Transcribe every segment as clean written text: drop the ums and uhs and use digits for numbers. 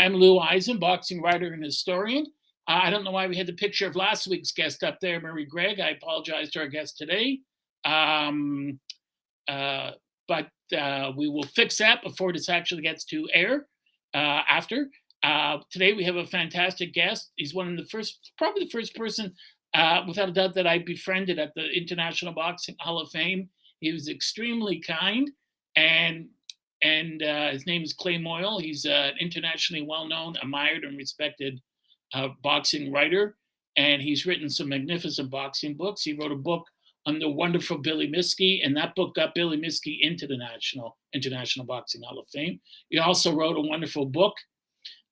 I'm Lou Eisen, boxing writer and historian. I don't know why we had the picture of last week's guest up there, Mary Gregg. I apologize to our guest today. Um, but we will fix that before this actually gets to air after. Today we have a fantastic guest. He's one of the first, probably the first person, without a doubt, that I befriended at the International Boxing Hall of Fame. He was extremely kind, and his name is Clay Moyle. He's an internationally well-known, admired, and respected boxing writer, and he's written some magnificent boxing books. He wrote a book on the wonderful Billy Miskey, and that book got Billy Miskey into the International Boxing Hall of Fame. He also wrote a wonderful book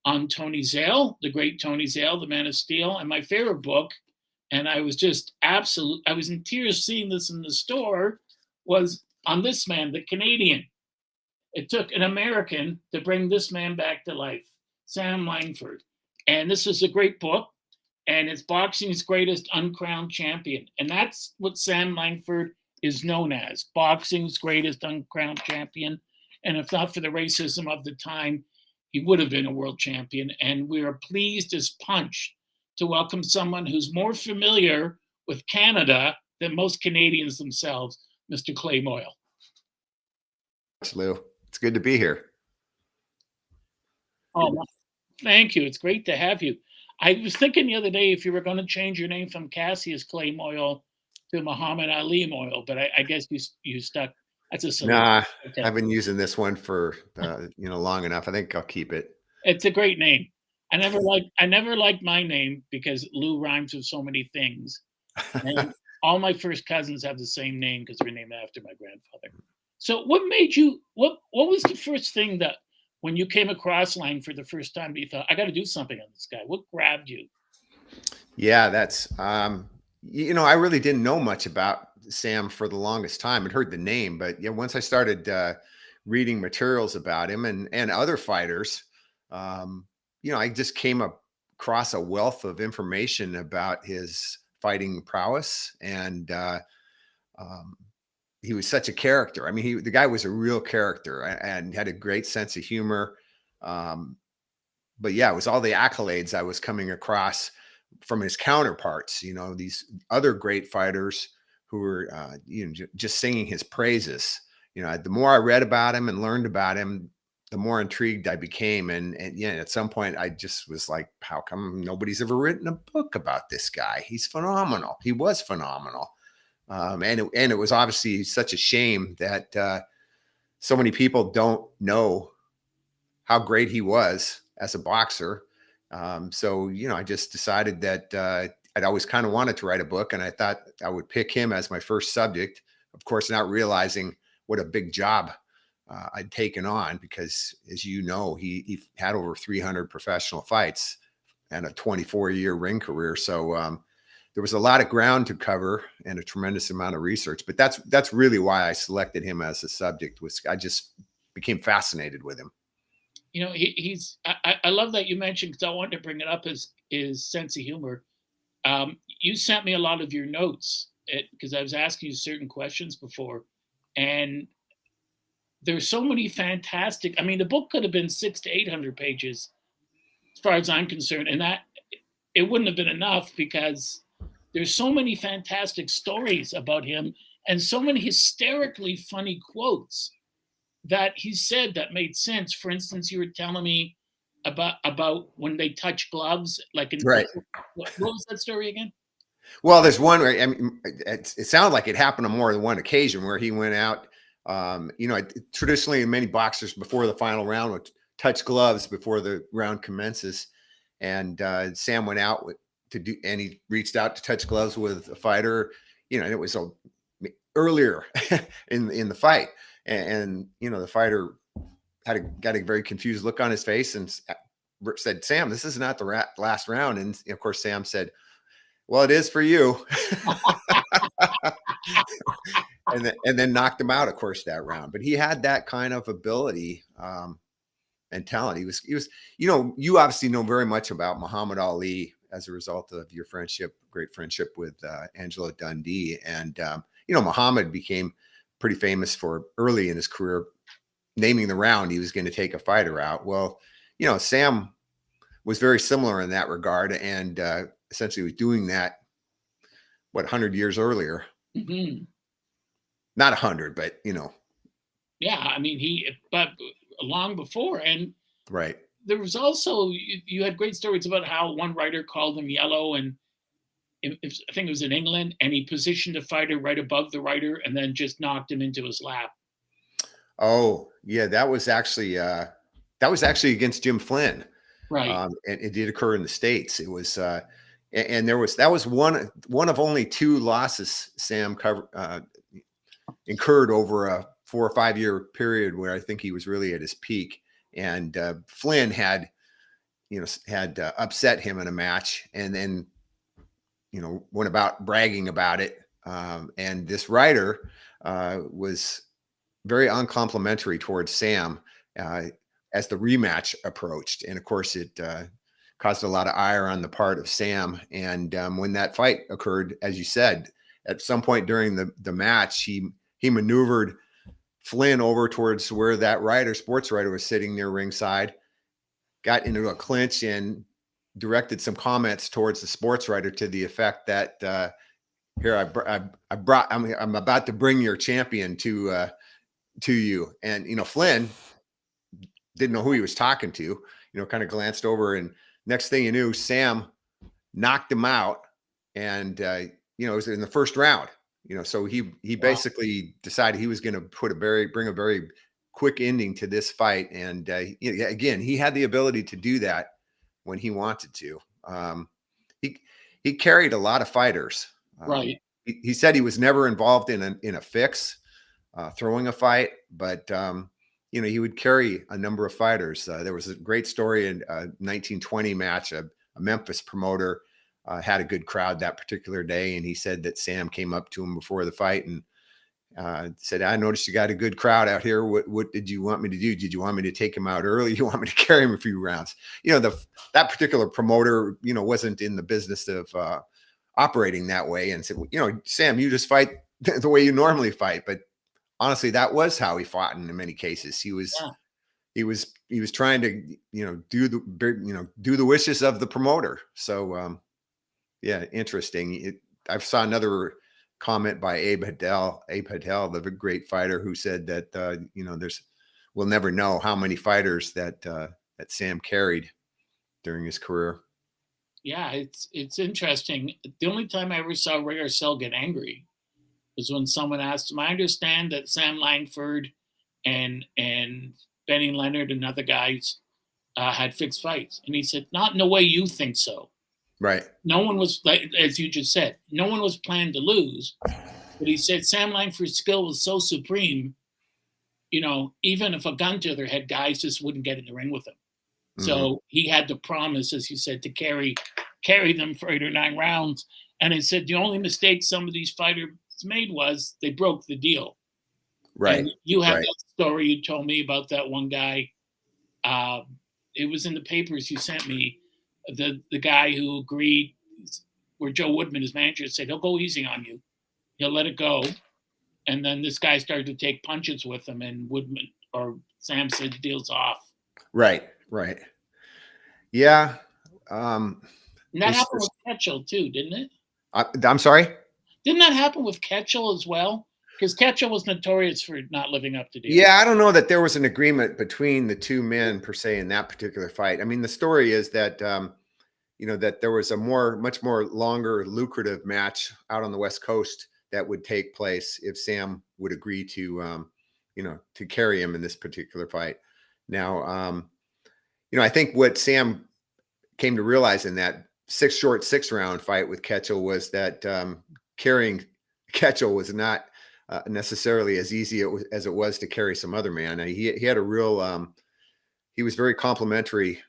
on Tony Zale, the great Tony Zale, the Man of Steel, and my favorite book, and I was just I was in tears seeing this in the store, was on this man, the Canadian. It took an American to bring this man back to life, Sam Langford. And this is a great book, and it's boxing's greatest uncrowned champion. And that's what Sam Langford is known as, boxing's greatest uncrowned champion. And if not for the racism of the time, he would have been a world champion. And we are pleased as punch to welcome someone who's more familiar with Canada than most Canadians themselves, Mr. Clay Moyle. Thanks, Lou. It's good to be here. Oh, thank you. It's great to have you. I was thinking the other day if you were going to change your name from Cassius Clay Moyle to Muhammad Ali Moyle, but I guess you stuck. That's a silly. Nah, I've been using this one for long enough. I think I'll keep it. It's a great name. I never liked my name because Lou rhymes with so many things. And all my first cousins have the same name because they're named after my grandfather. So what made you, what was the first thing that when you came across Lang for the first time, you thought, I got to do something on this guy? What grabbed you? Yeah, that's, I really didn't know much about Sam for the longest time. I'd heard the name, but yeah, once I started reading materials about him and other fighters, I just came across a wealth of information about his fighting prowess, and he was such a character. I mean, the guy was a real character and had a great sense of humor. But yeah, it was all the accolades I was coming across from his counterparts, these other great fighters who were, just singing his praises. The more I read about him and learned about him, the more intrigued I became. And at some point I just was like, how come nobody's ever written a book about this guy? He's phenomenal. He was phenomenal. And it was obviously such a shame that so many people don't know how great he was as a boxer. So I just decided that I'd always kind of wanted to write a book, and I thought I would pick him as my first subject. Of course, not realizing what a big job I'd taken on, because, as you know, he had over 300 professional fights and a 24-year ring career. So there was a lot of ground to cover and a tremendous amount of research, but that's really why I selected him as a subject. I just became fascinated with him. I love that you mentioned, because I wanted to bring it up, his sense of humor. You sent me a lot of your notes because I was asking you certain questions before, and there's so many fantastic. I mean, the book could have been 600 to 800 pages, as far as I'm concerned, and that it wouldn't have been enough, because there's so many fantastic stories about him and so many hysterically funny quotes that he said that made sense. For instance, you were telling me about when they touch gloves, like in right. What was that story again? Well, there's one where, I mean, it sounded like it happened on more than one occasion where he went out. Traditionally, many boxers before the final round would touch gloves before the round commences, and Sam went out and he reached out to touch gloves with a fighter, and it was earlier in the fight, and the fighter got a very confused look on his face and said, "Sam, this is not the last round." And of course, Sam said, "Well, it is for you." and then knocked him out, of course, that round. But he had that kind of ability and talent. He was, you obviously know very much about Muhammad Ali as a result of your great friendship with Angelo Dundee. And, Muhammad became pretty famous for early in his career naming the round he was going to take a fighter out. Well, Sam was very similar in that regard, and essentially was doing that 100 years earlier. Hmm. Not 100, but Yeah, I mean, but long before. And right. there was also, you had great stories about how one writer called him yellow, and I think it was in England, and he positioned the fighter right above the writer and then just knocked him into his lap. Oh, yeah, that was actually against Jim Flynn. Right. And it did occur in the States. It was and that was one of only two losses Sam incurred over a 4 or 5 year period where I think he was really at his peak. And Flynn had upset him in a match, and then went about bragging about it. And this writer was very uncomplimentary towards Sam uh, as the rematch approached. And of course, it caused a lot of ire on the part of Sam. And when that fight occurred, as you said, at some point during the match, he maneuvered Flynn over towards where that sports writer, was sitting near ringside, got into a clinch, and directed some comments towards the sports writer to the effect that here I'm about to bring your champion to you. And Flynn didn't know who he was talking to, kind of glanced over, and next thing you knew, Sam knocked him out. And it was in the first round. So he Wow. basically decided he was going to bring a very quick ending to this fight. And again, he had the ability to do that when he wanted to. He carried a lot of fighters. Right. He said he was never involved in a fix, throwing a fight, but he would carry a number of fighters. There was a great story in a 1920 match. A Memphis promoter had a good crowd that particular day, and he said that Sam came up to him before the fight and said, "I noticed you got a good crowd out here. What did you want me to do? Did you want me to take him out early? You want me to carry him a few rounds?" That particular promoter, wasn't in the business of operating that way, and said, "Sam, you just fight the way you normally fight." But honestly, that was how he fought in many cases. He was Yeah. he was trying to do the wishes of the promoter. So yeah, interesting. I saw another comment by Abe Hadel, the great fighter, who said that we'll never know how many fighters that Sam carried during his career. Yeah, it's interesting. The only time I ever saw Ray Arcel get angry was when someone asked him. I understand that Sam Langford and Benny Leonard and other guys had fixed fights, and he said, "Not in the way you think so." Right. No one was, like, as you just said, no one was planned to lose. But he said Sam Langford's skill was so supreme, even if a gun to their head, guys just wouldn't get in the ring with him. Mm-hmm. So he had to promise, as you said, to carry them for 8 or 9 rounds. And he said the only mistake some of these fighters made was they broke the deal. Right. And you have Right. that story you told me about that one guy. It was in the papers you sent me. The guy who agreed, where Joe Woodman, his manager, said he'll go easy on you, he'll let it go. And then this guy started to take punches with him, and Woodman or Sam said the deal's off. Right. Right. Yeah. And that happened with Ketchel too, didn't it? I'm sorry. Didn't that happen with Ketchel as well? Because Ketchel was notorious for not living up to deals. Yeah, I don't know that there was an agreement between the two men per se in that particular fight. I mean, the story is that that there was a much more longer, lucrative match out on the West Coast that would take place if Sam would agree to carry him in this particular fight. Now, I think what Sam came to realize in that short 6-round fight with Ketchel was that carrying Ketchel was not necessarily as easy as it was to carry some other man. He had a real he was very complimentary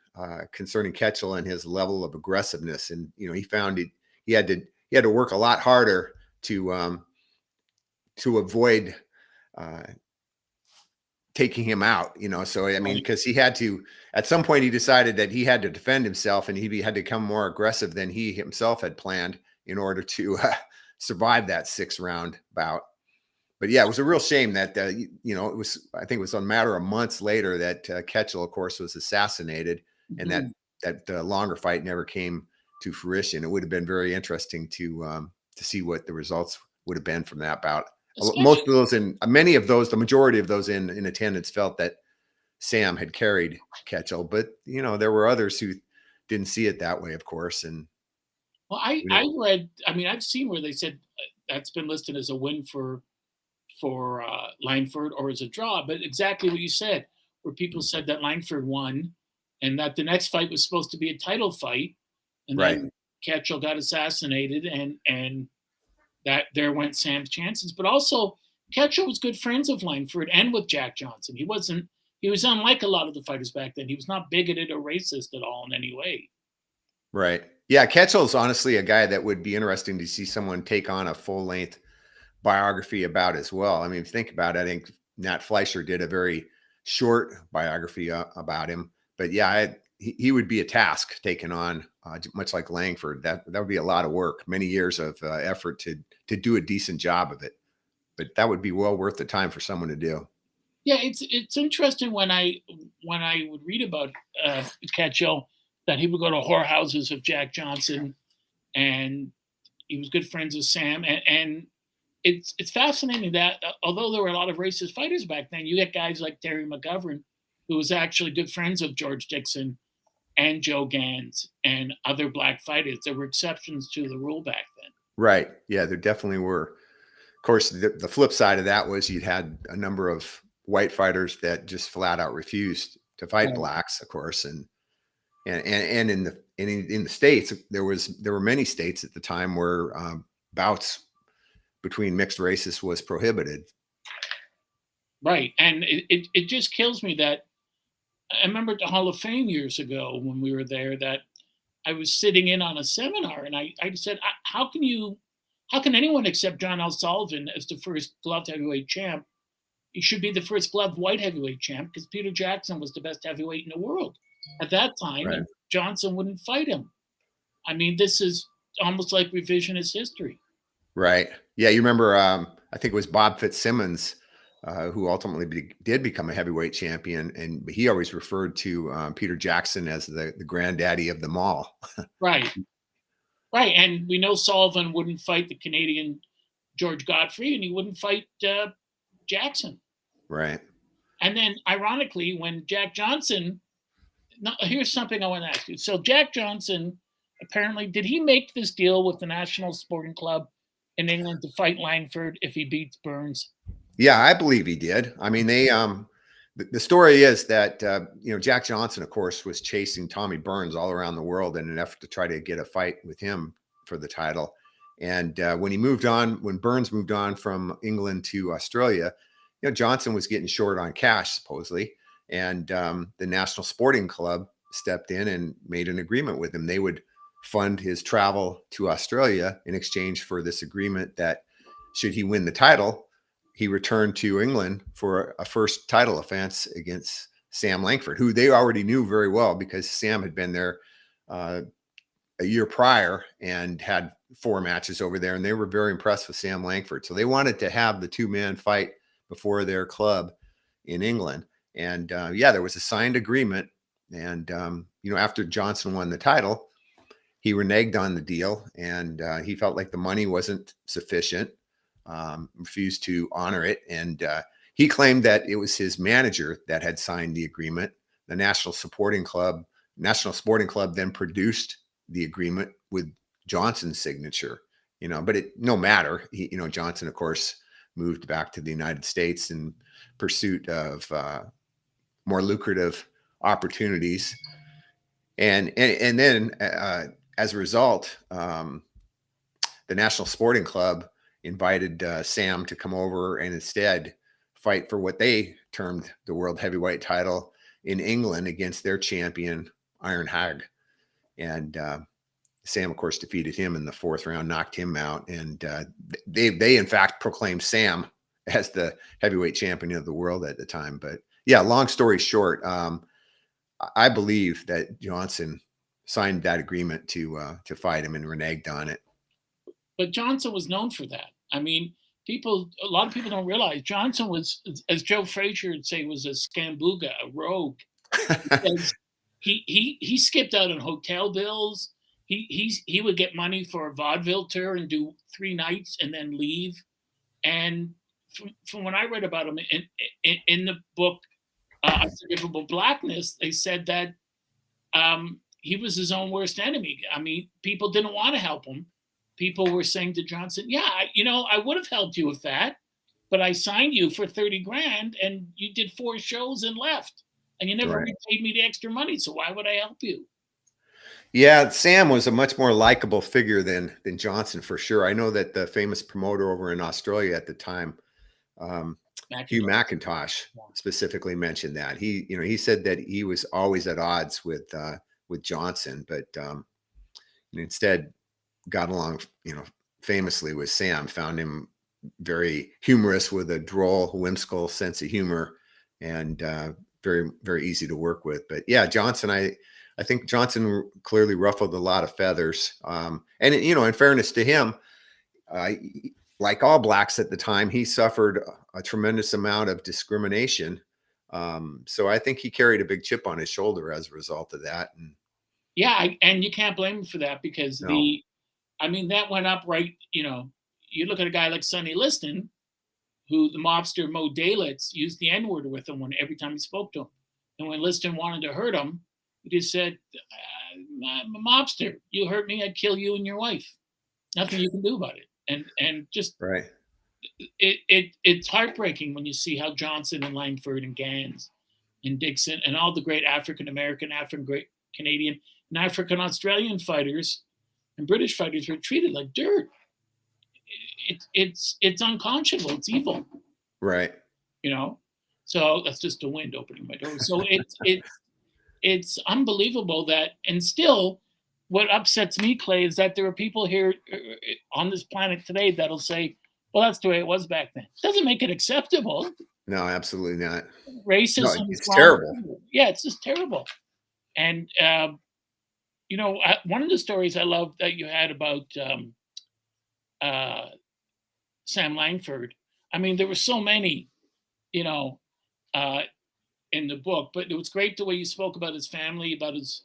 concerning Ketchel and his level of aggressiveness, and he found he had to work a lot harder to avoid taking him out. So I mean, because he had to, at some point he decided that he had to defend himself, and he had to become more aggressive than he himself had planned in order to survive that 6-round bout. But yeah, it was a real shame that it was, I think it was a matter of months later that Ketchel, of course, was assassinated, and that that longer fight never came to fruition. It would have been very interesting to see what the results would have been from that bout. Most Especially, of those, in many of those, the majority of those in attendance felt that Sam had carried Ketchel, but there were others who didn't see it that way, of course. And well, you know, I read. I mean, I've seen where they said that's been listed as a win for Langford or as a draw, but exactly what you said, where people said that Langford won, and that the next fight was supposed to be a title fight, and right, then Ketchel got assassinated, and that there went Sam's chances. But also, Ketchel was good friends of Langford and with Jack Johnson. He wasn't. He was unlike a lot of the fighters back then. He was not bigoted or racist at all in any way. right, yeah. Ketchel's honestly a guy that would be interesting to see someone take on a full length biography about as well. I mean, think about it. I think Nat Fleischer did a very short biography about him, but yeah, he would be a task taken on, much like Langford. That would be a lot of work, many years of effort to do a decent job of it. But that would be well worth the time for someone to do. Yeah, it's interesting when I would read about Ketchel that he would go to whorehouses with Jack Johnson, and he was good friends with Sam, and it's fascinating that although there were a lot of racist fighters back then, you get guys like Terry McGovern, who was actually good friends of George Dixon and Joe Gans and other black fighters. There were exceptions to the rule back then. Right? Yeah, there definitely were. Of course, the flip side of that was you'd had a number of white fighters that just flat out refused to fight Right. blacks, of course, and in the states there were many states at the time where bouts between mixed races was prohibited. Right, and it just kills me that I remember at the Hall of Fame years ago when we were there that I was sitting in on a seminar, and I said, how can anyone accept John L. Sullivan as the first gloved heavyweight champ? He should be the first gloved white heavyweight champ because Peter Jackson was the best heavyweight in the world at that time, Right. and Johnson wouldn't fight him. I mean, this is almost like revisionist history. Right. Yeah, you remember, I think it was Bob Fitzsimmons, who ultimately did become a heavyweight champion, and he always referred to Peter Jackson as the granddaddy of them all. Right, right, and we know Sullivan wouldn't fight the Canadian George Godfrey, and he wouldn't fight Jackson. Right. And then, ironically, when Jack Johnson, now, here's something I want to ask you. So, Jack Johnson, apparently, did he make this deal with the National Sporting Club in England to fight Langford if he beats Burns? Yeah, I believe he did. I mean, the story is that Jack Johnson, of course, was chasing Tommy Burns all around the world in an effort to try to get a fight with him for the title. And when Burns moved on from England to Australia, Johnson was getting short on cash supposedly, and the National Sporting Club stepped in and made an agreement with him. They would fund his travel to Australia in exchange for this agreement that should he win the title, he returned to England for a first title offense against Sam Langford, who they already knew very well because Sam had been there a year prior and had 4 matches over there, and they were very impressed with Sam Langford. So they wanted to have the 2-man fight before their club in England. And yeah, there was a signed agreement. And after Johnson won the title, he reneged on the deal, and he felt like the money wasn't sufficient, refused to honor it. And he claimed that it was his manager that had signed the agreement. The National Sporting Club then produced the agreement with Johnson's signature, but it no matter. Johnson, of course, moved back to the United States in pursuit of more lucrative opportunities. And then as a result, the National Sporting Club invited Sam to come over and instead fight for what they termed the world heavyweight title in England against their champion, Iron Hag. And Sam, of course, defeated him in the 4th round, knocked him out. And they in fact proclaimed Sam as the heavyweight champion of the world at the time. But yeah, long story short, I believe that Johnson signed that agreement to fight him and reneged on it. But Johnson was known for that. I mean, a lot of people don't realize Johnson was, as Joe Frazier would say, was a scambuga, a rogue. Because he skipped out on hotel bills. He would get money for a vaudeville tour and do 3 nights and then leave. And from when I read about him in the book, Unforgivable Blackness, they said that he was his own worst enemy. I mean, people didn't want to help him. People were saying to Johnson, "Yeah, I would have helped you with that, but I signed you for 30 grand and you did 4 shows and left, and you never Right. repaid me the extra money. So why would I help you?" Yeah, Sam was a much more likable figure than Johnson for sure. I know that the famous promoter over in Australia at the time, um, Hugh McIntosh. McIntosh, specifically mentioned that he said that he was always at odds with Johnson, but instead got along, famously with Sam. Found him very humorous with a droll, whimsical sense of humor, and very, very easy to work with. But yeah, Johnson, I think Johnson clearly ruffled a lot of feathers. And in fairness to him, uh, like all blacks at the time, he suffered a tremendous amount of discrimination. So I think he carried a big chip on his shoulder as a result of that. And Yeah, and you can't blame him for that because no, that went up right. You look at a guy like Sonny Liston, who the mobster Mo Dalitz used the N word with him every time he spoke to him. And when Liston wanted to hurt him, he just said, "I'm a mobster. You hurt me, I'd kill you and your wife. Nothing you can do about it." And just right. it's heartbreaking when you see how Johnson and Langford and Gans and Dixon and all the great African American, African great Canadian, and African Australian fighters and British fighters were treated like dirt. It's unconscionable. It's evil. Right. you know. So that's just the wind opening my door. So it's unbelievable that, and still, what upsets me, Clay, is that there are people here on this planet today that'll say, "Well, that's the way it was back then." Doesn't make it acceptable. No, absolutely not. No, Racism is it's wrong. terrible. Yeah, it's just terrible. And one of the stories I love that you had about uh, Sam Langford. I mean, there were so many, you know, uh, in the book, but it was great the way you spoke about his family, about his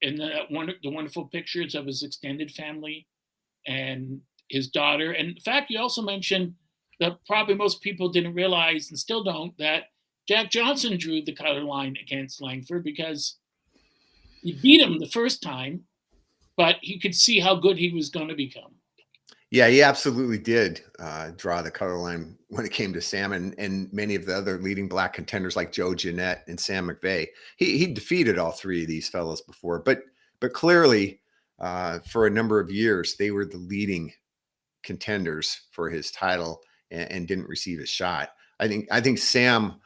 and the wonderful pictures of his extended family and his daughter. And in fact, you also mentioned that probably most people didn't realize and still don't that Jack Johnson drew the color line against Langford because he beat him the first time, but he could see how good he was going to become. Yeah, he absolutely did draw the color line when it came to Sam and many of the other leading black contenders like Joe Jeanette and Sam McVeigh. He defeated all three of these fellows before, but clearly for a number of years they were the leading contenders for his title and didn't receive a shot. I think Sam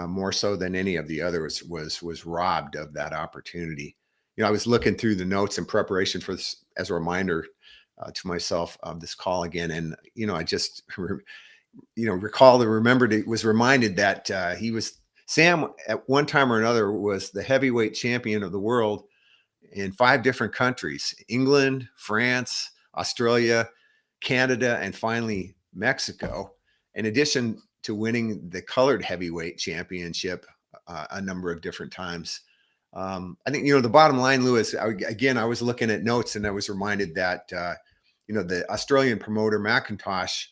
more so than any of the others was robbed of that opportunity. I was looking through the notes in preparation for this as a reminder to myself of this call again, and I just was reminded that Sam at one time or another was the heavyweight champion of the world in 5 different countries: England, France, Australia, Canada, and finally Mexico, in addition to winning the colored heavyweight championship a number of different times. I think, the bottom line, Lewis, I was looking at notes and I was reminded that, the Australian promoter McIntosh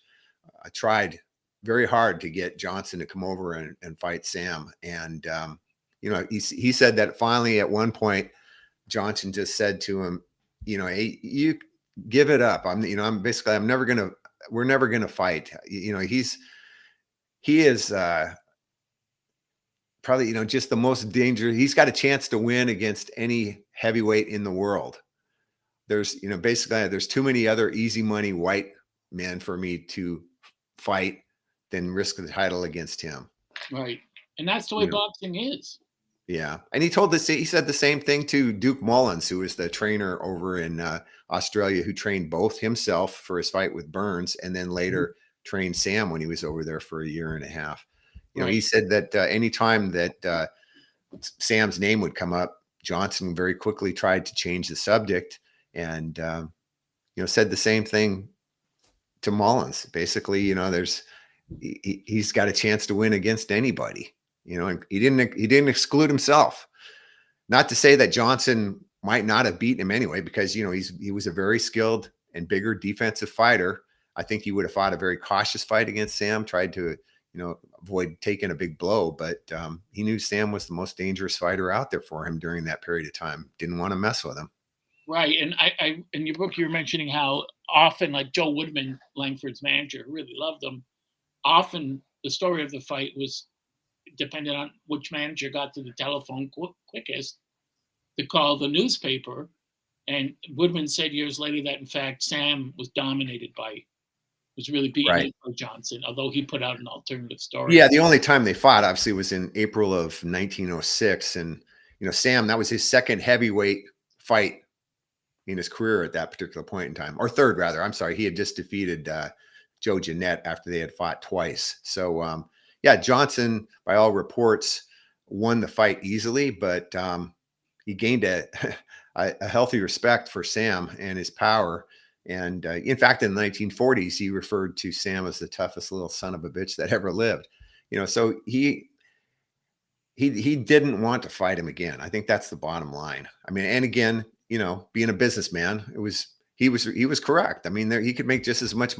tried very hard to get Johnson to come over and fight Sam. And, he said that finally at one point, Johnson just said to him, "Hey, you give it up. We're never going to fight." He is, probably, just the most dangerous. He's got a chance to win against any heavyweight in the world. Basically there's too many other easy money white men for me to fight than risk the title against him. Right. And that's the way You know, boxing is. yeah. And he said the same thing to Duke Mullins, who was the trainer over in Australia, who trained both himself for his fight with Burns and then later trained Sam when he was over there for a year and a half. He Right. said that anytime that Sam's name would come up, Johnson very quickly tried to change the subject and, said the same thing to Mullins. Basically, he's got a chance to win against anybody, and he didn't exclude himself. Not to say that Johnson might not have beaten him anyway, because he was a very skilled and bigger defensive fighter. I think he would have fought a very cautious fight against Sam, tried to avoid taking a big blow, but he knew Sam was the most dangerous fighter out there for him during that period of time. Didn't want to mess with him. Right. And I in your book, you're mentioning how often, like Joe Woodman, Langford's manager, who really loved him, often the story of the fight was dependent on which manager got to the telephone quickest to call the newspaper. And Woodman said years later that, in fact, Sam was really beaten Right. up by Johnson, although he put out an alternative story. Yeah, the only time they fought obviously was in April of 1906, and Sam, that was his second heavyweight fight in his career at that particular point in time, or third rather. I'm sorry, he had just defeated Joe Jeanette after they had fought twice. So yeah, Johnson, by all reports, won the fight easily, but he gained a healthy respect for Sam and his power. And in fact, in the 1940s, he referred to Sam as the toughest little son of a bitch that ever lived. So he didn't want to fight him again. I think that's the bottom line. I mean, and again, being a businessman, he was correct. I mean, he could make just as much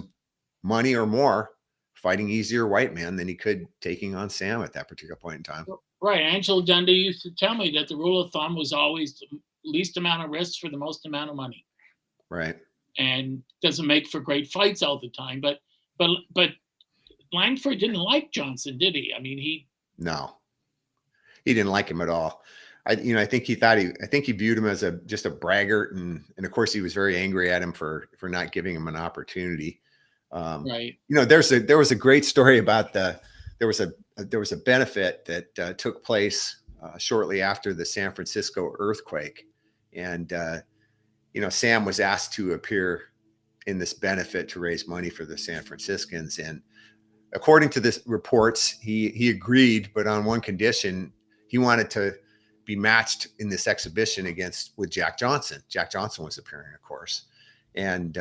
money or more fighting easier white man than he could taking on Sam at that particular point in time. Right. Angelo Dundee used to tell me that the rule of thumb was always the least amount of risks for the most amount of money. Right. And doesn't make for great fights all the time. But Langford didn't like Johnson, did he? I mean, no, he didn't like him at all. I think he viewed him as just a braggart, and of course he was very angry at him for not giving him an opportunity. Right. There was a great story about there was a benefit that took place shortly after the San Francisco earthquake, and Sam was asked to appear in this benefit to raise money for the San Franciscans, and according to this reports, he agreed, but on one condition. He wanted to be matched in this exhibition with Jack Johnson. Jack Johnson was appearing, of course, and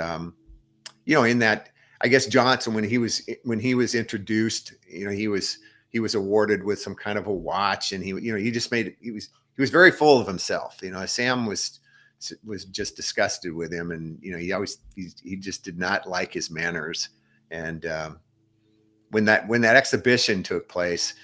in that, I guess Johnson, when he was introduced, he was awarded with some kind of a watch, and he was very full of himself. Sam was just disgusted with him, and he just did not like his manners. And when that exhibition took place,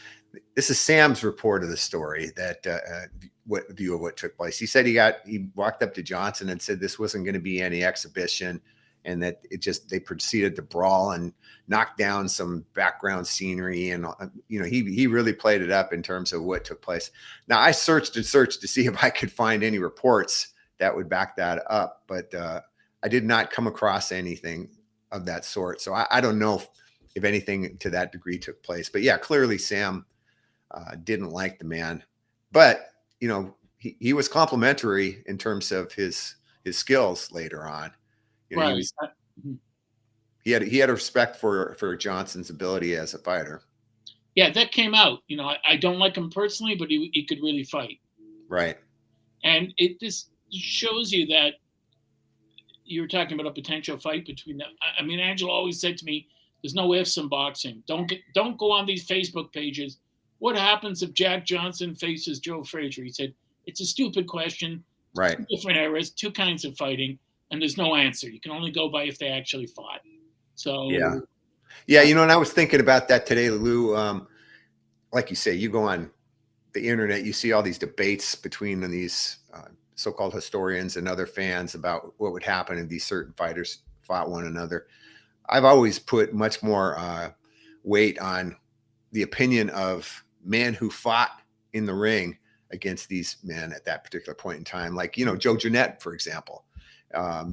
this is Sam's report of the story, that what view of what took place. He said he walked up to Johnson and said this wasn't going to be any exhibition, and that they proceeded to brawl and knock down some background scenery, and he really played it up in terms of what took place. Now, I searched and searched to see if I could find any reports that would back that up, but I did not come across anything of that sort. So I don't know if anything to that degree took place. But yeah, clearly Sam didn't like the man, but he was complimentary in terms of his skills later on. Right. He had a respect for Johnson's ability as a fighter. Yeah, that came out. I don't like him personally, but he could really fight. Right. And this shows you that you were talking about a potential fight between them. I mean, Angela always said to me, "There's no ifs in boxing. Don't go on these Facebook pages. What happens if Jack Johnson faces Joe Frazier?" He said, "It's a stupid question. Right. Two different eras, two kinds of fighting, and there's no answer. You can only go by if they actually fought." So yeah. And I was thinking about that today, Lou. Like you say, you go on the internet, you see all these debates between these so-called historians and other fans about what would happen if these certain fighters fought one another. I've always put much more weight on the opinion of men who fought in the ring against these men at that particular point in time. Like, Joe Jeanette, for example.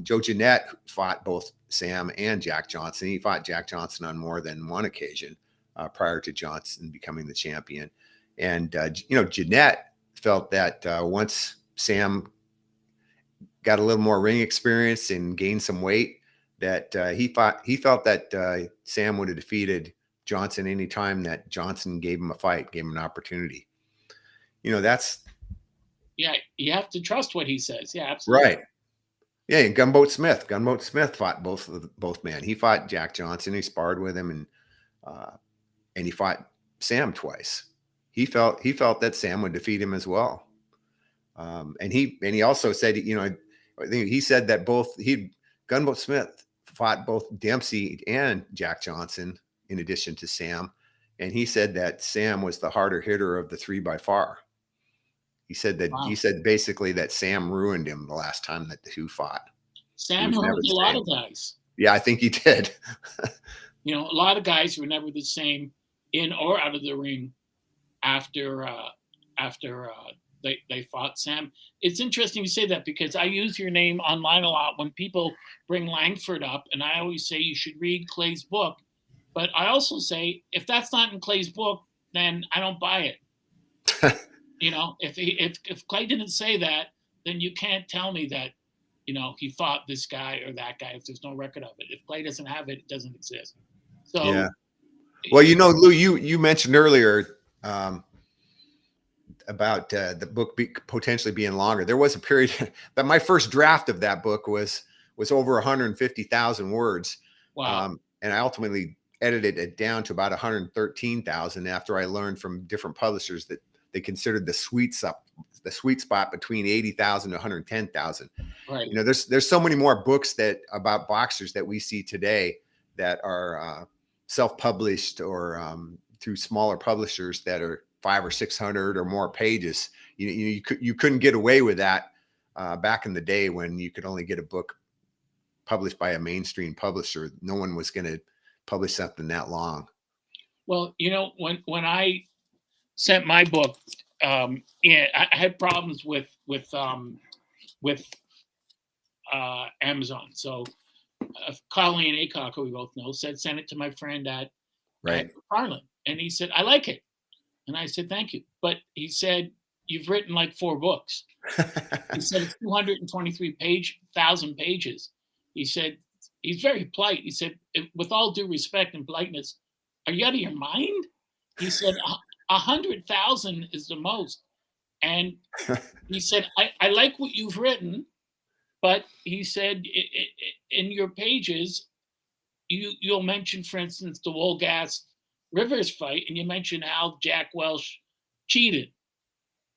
Joe Jeanette fought both Sam and Jack Johnson. He fought Jack Johnson on more than one occasion prior to Johnson becoming the champion. And, Jeanette felt that once Sam got a little more ring experience and gained some weight, that he felt that Sam would have defeated Johnson anytime that Johnson gave him a fight, gave him an opportunity. That's. Yeah, you have to trust what he says. Yeah, absolutely. Right. Yeah, and Gunboat Smith fought both men. He fought Jack Johnson. He sparred with him, and he fought Sam twice. He felt that Sam would defeat him as well. And he also said, you know, I think he said that Gunboat Smith fought both Dempsey and Jack Johnson in addition to Sam. And he said that Sam was the harder hitter of the three by far. He said basically that Sam ruined him the last time that the two fought. Sam ruined a lot of guys. Yeah, I think he did. You know, a lot of guys were never the same in or out of the ring after they fought Sam. It's interesting you say that because I use your name online a lot when people bring Langford up, and I always say you should read Clay's book. But I also say if that's not in Clay's book, then I don't buy it. You know, if Clay didn't say that, then you can't tell me that, you know, he fought this guy or that guy if there's no record of it. If Clay doesn't have it, it doesn't exist. So, yeah. Well, you know, Lou, you mentioned earlier about the book potentially being longer. There was a period that my first draft of that book was over 150,000 words. wow. And I ultimately edited it down to about 113,000 after I learned from different publishers that they considered the sweet spot between 80,000 to 110,000. Right. You know, there's so many more books that about boxers that we see today that are self-published or through smaller publishers that are 500 or 600 or more pages. You couldn't get away with that back in the day when you could only get a book published by a mainstream publisher. No one was going to publish something that long. Well, you know, when I sent my book, I had problems with Amazon. So Colleen Acock, who we both know, send it to my friend at Harlan, and he said, I like it. And I said, thank you. But he said, you've written like 4 books. He said, it's 223,000 pages. He said, he's very polite. He said, with all due respect and politeness, are you out of your mind? He said, 100,000 is the most. And he said, I like what you've written, but he said, in your pages, you'll mention, for instance, the Wolgast Rivers fight, and you mention how Jack Welch cheated.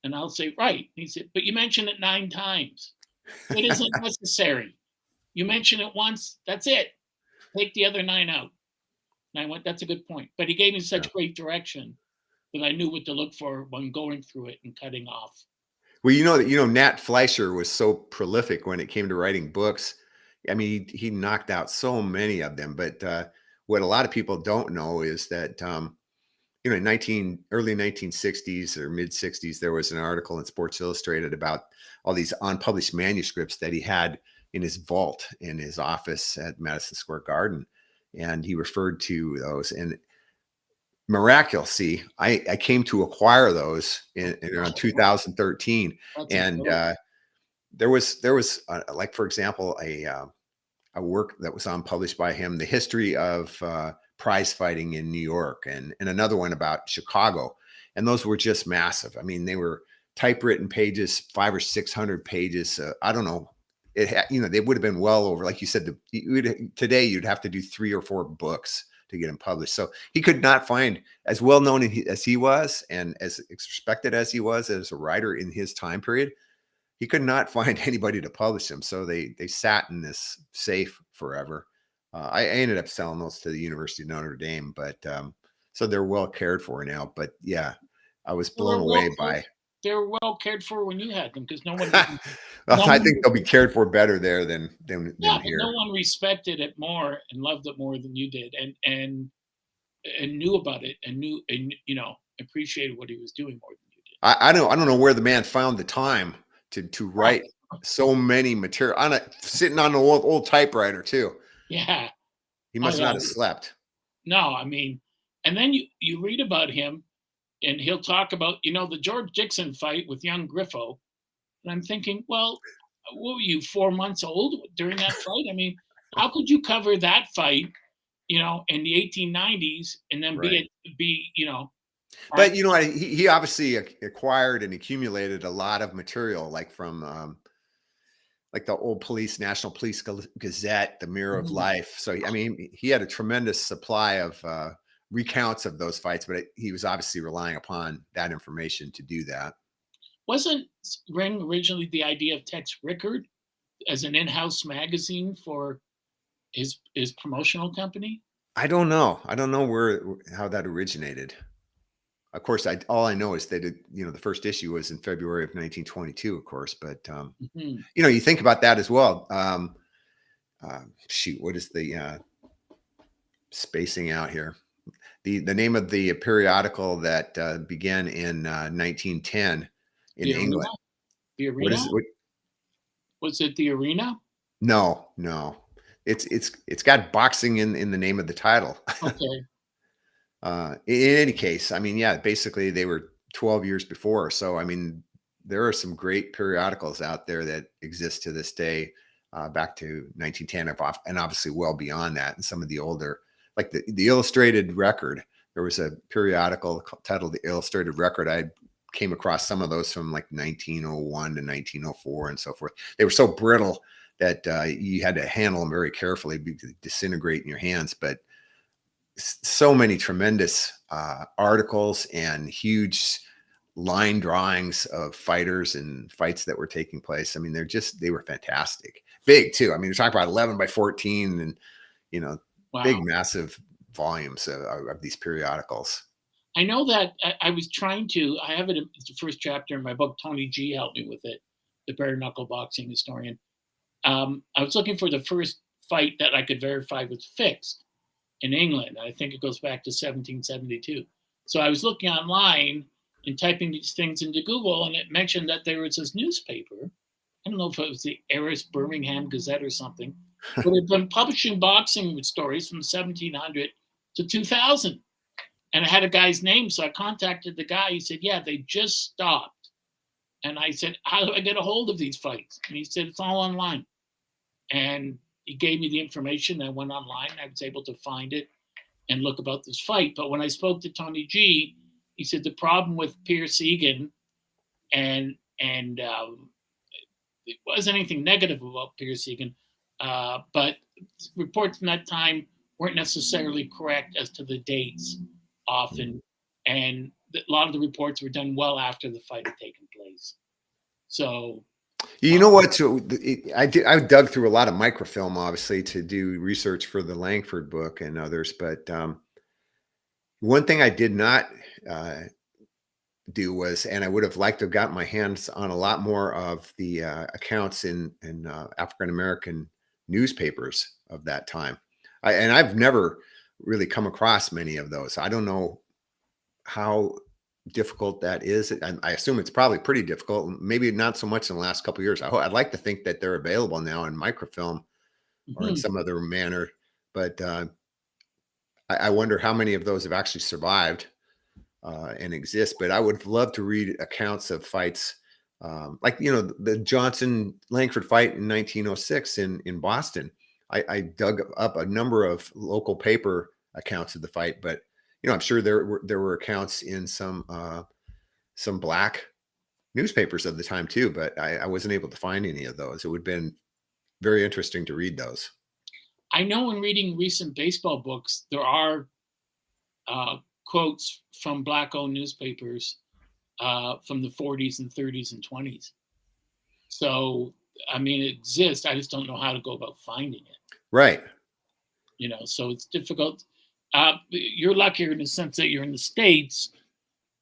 And I'll say, right. He said, but you mention it 9 times. It isn't necessary. You mention it once, that's it. Take the other 9 out. And I went, that's a good point. But he gave me such great direction that I knew what to look for when going through it and cutting off. Well, you know, Nat Fleischer was so prolific when it came to writing books. I mean, he knocked out so many of them. But what a lot of people don't know is that, you know, in early 1960s or mid 60s, there was an article in Sports Illustrated about all these unpublished manuscripts that he had in his vault in his office at Madison Square Garden. And he referred to those. And miraculously, I came to acquire those in around 2013. That's and there was like, for example, a work that was unpublished by him, the history of prize fighting in New York, and another one about Chicago. And those were just massive. I mean, they were typewritten pages, 500 or 600 pages. I don't know. You know, they would have been well over, like you said, today you'd have to do 3 or 4 books to get them published. So he could not find, as well known as he was and as respected as he was as a writer in his time period, he could not find anybody to publish them. So they sat in this safe forever. I ended up selling those to the University of Notre Dame, but so they're well cared for now. But yeah, I was blown away by. They were well cared for when you had them, because no one. I think they'll be cared for better there than here. No one respected it more and loved it more than you did, and knew about it and you know, appreciated what he was doing more than you did. I don't know where the man found the time to write so many material sitting on an old typewriter too. Yeah, he must not have slept. No, I mean, and then you read about him, and he'll talk about, you know, the George Dixon fight with young Griffo. And I'm thinking, well, what were you, 4 months old during that fight? I mean, how could you cover that fight, you know, in the 1890s and then be, you know. But, you know, he obviously acquired and accumulated a lot of material, like from like the old National Police Gazette, the Mirror of Life. So, I mean, he had a tremendous supply of recounts of those fights, but he was obviously relying upon that information to do that. wasn't Ring originally the idea of Tex Rickard as an in-house magazine for his promotional company? I don't know. I don't know how that originated. Of course, all I know is that the first issue was in February of 1922, of course. But Hmm. you think about that as well. Shoot, what is the spacing out here? The name of the periodical that began in 1910 in The Arena? England. The What Arena? is it? What, Was it the Arena? no, no. It's got boxing in the name of the title. Okay. In any case, I mean, yeah, basically they were 12 years before. So, I mean, there are some great periodicals out there that exist to this day, back to 1910 and obviously well beyond that. And some of the older, like the Illustrated Record, there was a periodical titled The Illustrated Record. I came across some of those from like 1901 to 1904 and so forth. They were so brittle that you had to handle them very carefully because they disintegrate in your hands. But so many tremendous articles and huge line drawings of fighters and fights that were taking place. I mean, they were fantastic. Big too. I mean, we're talking about 11 by 14 and, big, Wow. massive volumes of these periodicals. I know that I was trying to. I have it. It's the first chapter in my book. Tony G helped me with it. The bare knuckle boxing historian. I was looking for the first fight that I could verify was fixed in England. I think it goes back to 1772. So I was looking online and typing these things into Google, and it mentioned that there was this newspaper. I don't know if it was the Eris Birmingham Gazette or something, but it had been publishing boxing stories from 1700 to 2000. And I had a guy's name, so I contacted the guy. He said, "Yeah, they just stopped." And I said, "How do I get a hold of these fights?" And he said, "It's all online." And he gave me the information. I went online. I was able to find it and look about this fight. But when I spoke to Tony G, he said the problem with Pierce Egan, and it wasn't anything negative about Pierce Egan, but reports from that time weren't necessarily correct as to the dates often, and a lot of the reports were done well after the fight had taken place. So, You uh, know what? So I dug through a lot of microfilm, obviously, to do research for the Langford book and others. But one thing I did not uh, do was, and I would have liked to have gotten my hands on a lot more of the accounts in African American newspapers of that time. And I've never really come across many of those. I don't know how difficult that is. I assume it's probably pretty difficult. Maybe not so much in the last couple of years. I'd like to think that they're available now in microfilm or in mhm. some other manner, but I wonder how many of those have actually survived and exist. But I would love to read accounts of fights, like the Johnson Langford fight in 1906 in Boston. I dug up a number of local paper accounts of the fight, but I'm sure there were accounts in some black newspapers of the time too. But I wasn't able to find any of those. It would have been very interesting to read those. I know in reading recent baseball books, there are uh, quotes from black-owned newspapers from the 40s and 30s and 20s. So, I mean, it exists. I just don't know how to go about finding it. Right. So it's difficult. You're luckier in the sense that you're in the States.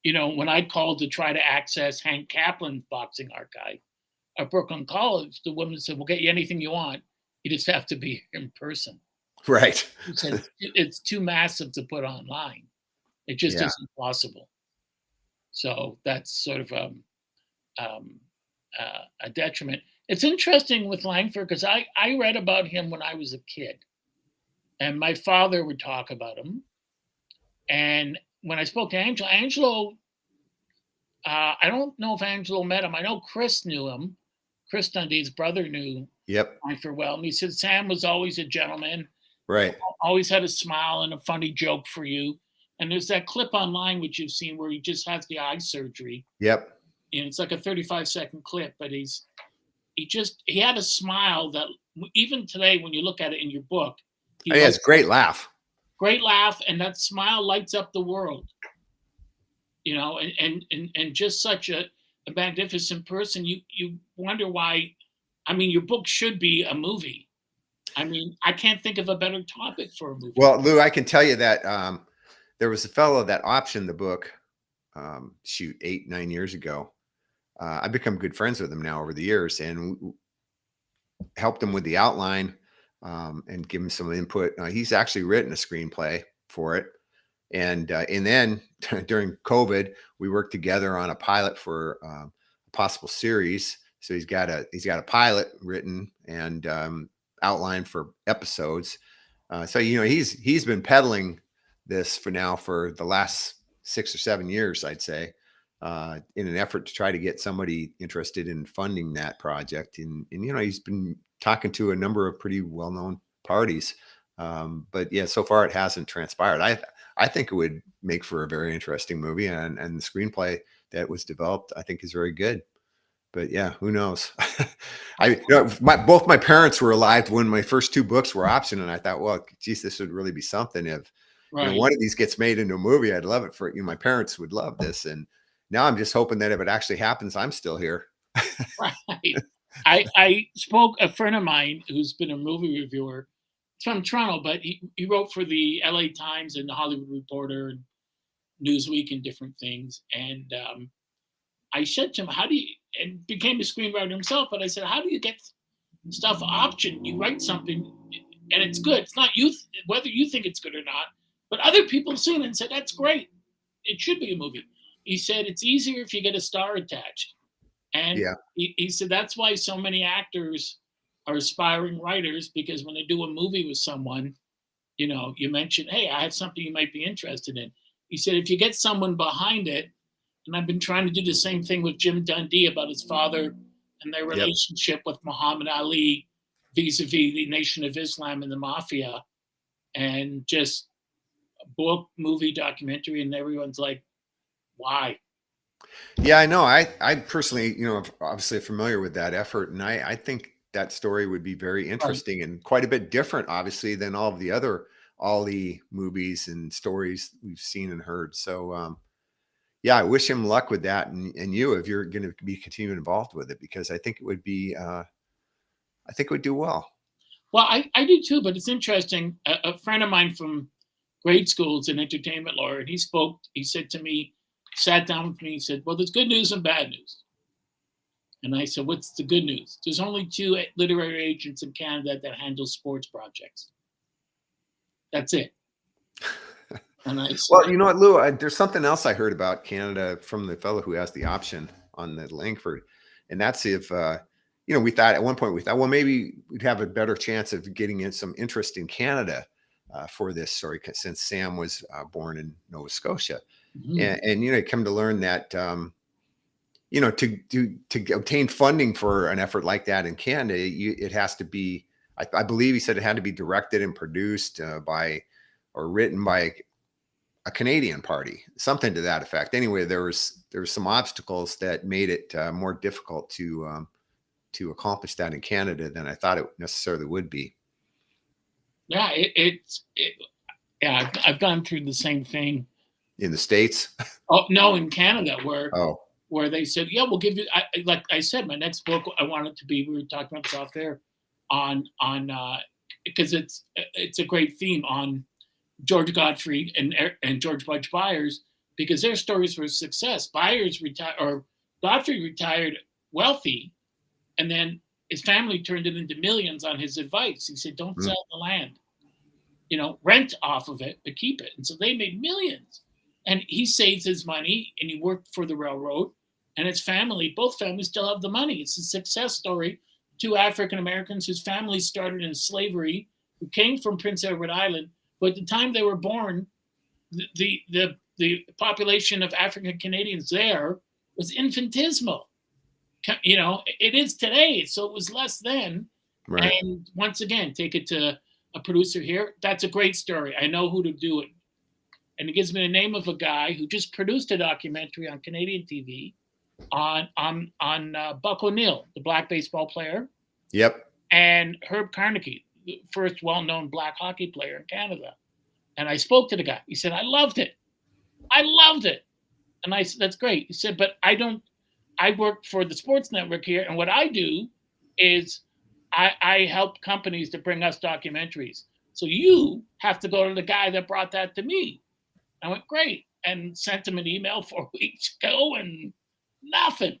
When I called to try to access Hank Kaplan's boxing archive at Brooklyn College, the woman said, "We'll get you anything you want. You just have to be here in person." Right. She said it's too massive to put online. It just Yeah. isn't possible. So that's sort of um, a detriment. It's interesting with Langford because I read about him when I was a kid, and my father would talk about him. And when I spoke to Angelo, I don't know if Angelo met him. I know Chris knew him. Chris Dundee's brother knew Yep. Langford well, and he said Sam was always a gentleman, Right. always had a smile and a funny joke for you. And there's that clip online which you've seen where he just has the eye surgery. Yep. It's like a 35-second clip, but he had a smile that even today when you look at it in your book, he He has lights great laugh. great laugh, and that smile lights up the world. And just such a a magnificent person. You wonder why. I mean, your book should be a movie. I mean, I can't think of a better topic for a movie. Well, Lou, I can tell you that there was a fellow that optioned the book, shoot, 8, 9 years ago. I've become good friends with him now over the years, and helped him with the outline, and give him some input. He's actually written a screenplay for it. And then during COVID, we worked together on a pilot for a possible series. So he's got a pilot written and outlined for episodes. So he's been peddling this for the last 6 or 7 years, I'd say, in an effort to try to get somebody interested in funding that project. And he's been talking to a number of pretty well-known parties. But yeah, so far it hasn't transpired. I think it would make for a very interesting movie, and the screenplay that was developed, I think, is very good. But yeah, who knows? Both my parents were alive when my first 2 books were optioned, and I thought, well, geez, this would really be something if Right. one of these gets made into a movie. I'd love it for my parents would love this, and now I'm just hoping that if it actually happens, I'm still here. Right. I spoke a friend of mine who's been a movie reviewer from Toronto, but he wrote for the LA Times and the Hollywood Reporter and Newsweek and different things. And I said to him, how do you, and became a screenwriter himself, but I said, how do you get stuff optioned? You write something and it's good. It's not you, whether you think it's good or not, but other people have seen it and said, that's great. It should be a movie. He said, it's easier if you get a star attached. And Yeah. he said, that's why so many actors are aspiring writers, because when they do a movie with someone, you mention, hey, I have something you might be interested in. He said, if you get someone behind it, and I've been trying to do the same thing with Jim Dundee about his father and their Yep. relationship with Muhammad Ali vis-a-vis the Nation of Islam and the mafia, and just a book, movie, documentary, and everyone's like, why? Yeah, I know. I personally, obviously familiar with that effort, and I think that story would be very Right. interesting and quite a bit different, obviously, than all of the other Ali movies and stories we've seen and heard. So, yeah, I wish him luck with that, and you, if you're going to be continuing involved with it, because I think it would be, I think it would do well. Well, I do too, but it's interesting. A friend of mine from grade school is an entertainment lawyer, and he said to me, sat down with me, he said, well, there's good news and bad news. And I said, what's the good news? There's only 2 literary agents in Canada that handle sports projects. That's it. And I said, Well, you know what, Lou? There's something else I heard about Canada from the fellow who has the option on the Langford, and that's if we thought at one point well, maybe we'd have a better chance of getting in some interest in Canada for this story, since Sam was born in Nova Scotia, and come to learn that to obtain funding for an effort like that in Canada, it has to be. I believe he said it had to be directed and produced by or written by a Canadian party, something to that effect. Anyway, there was some obstacles that made it more difficult to accomplish that in Canada than I thought it necessarily would be. Yeah, yeah, I've gone through the same thing In the States? Oh no, in Canada, Oh, where they said, yeah, we'll give you. Like I said, my next book, I want it to be. We were talking about this off there, on because it's a great theme on George Godfrey and George Budge Byers, because their stories were a success. Byers retired, or Godfrey retired wealthy, and then his family turned it into millions on his advice. He said, don't sell the land, rent off of it, but keep it. And so they made millions. And he saved his money and he worked for the railroad, and his family, both families still have the money. It's a success story. 2 African Americans whose families started in slavery, who came from Prince Edward Island, but at the time they were born, the population of African Canadians there was infinitesimal. It is today, so it was less then. right. And once again, take it to a producer here. That's a great story. I know who to do it. And it gives me the name of a guy who just produced a documentary on Canadian TV on Buck O'Neill, the black baseball player, Yep. and Herb Carnegie, the first well-known black hockey player in Canada. And I spoke to the guy. He said, I loved it. I loved it. And I said, that's great. He said, but I I work for the sports network here, and what I do is I help companies to bring us documentaries. So you have to go to the guy that brought that to me. I went, great, and sent him an email 4 weeks ago, and nothing.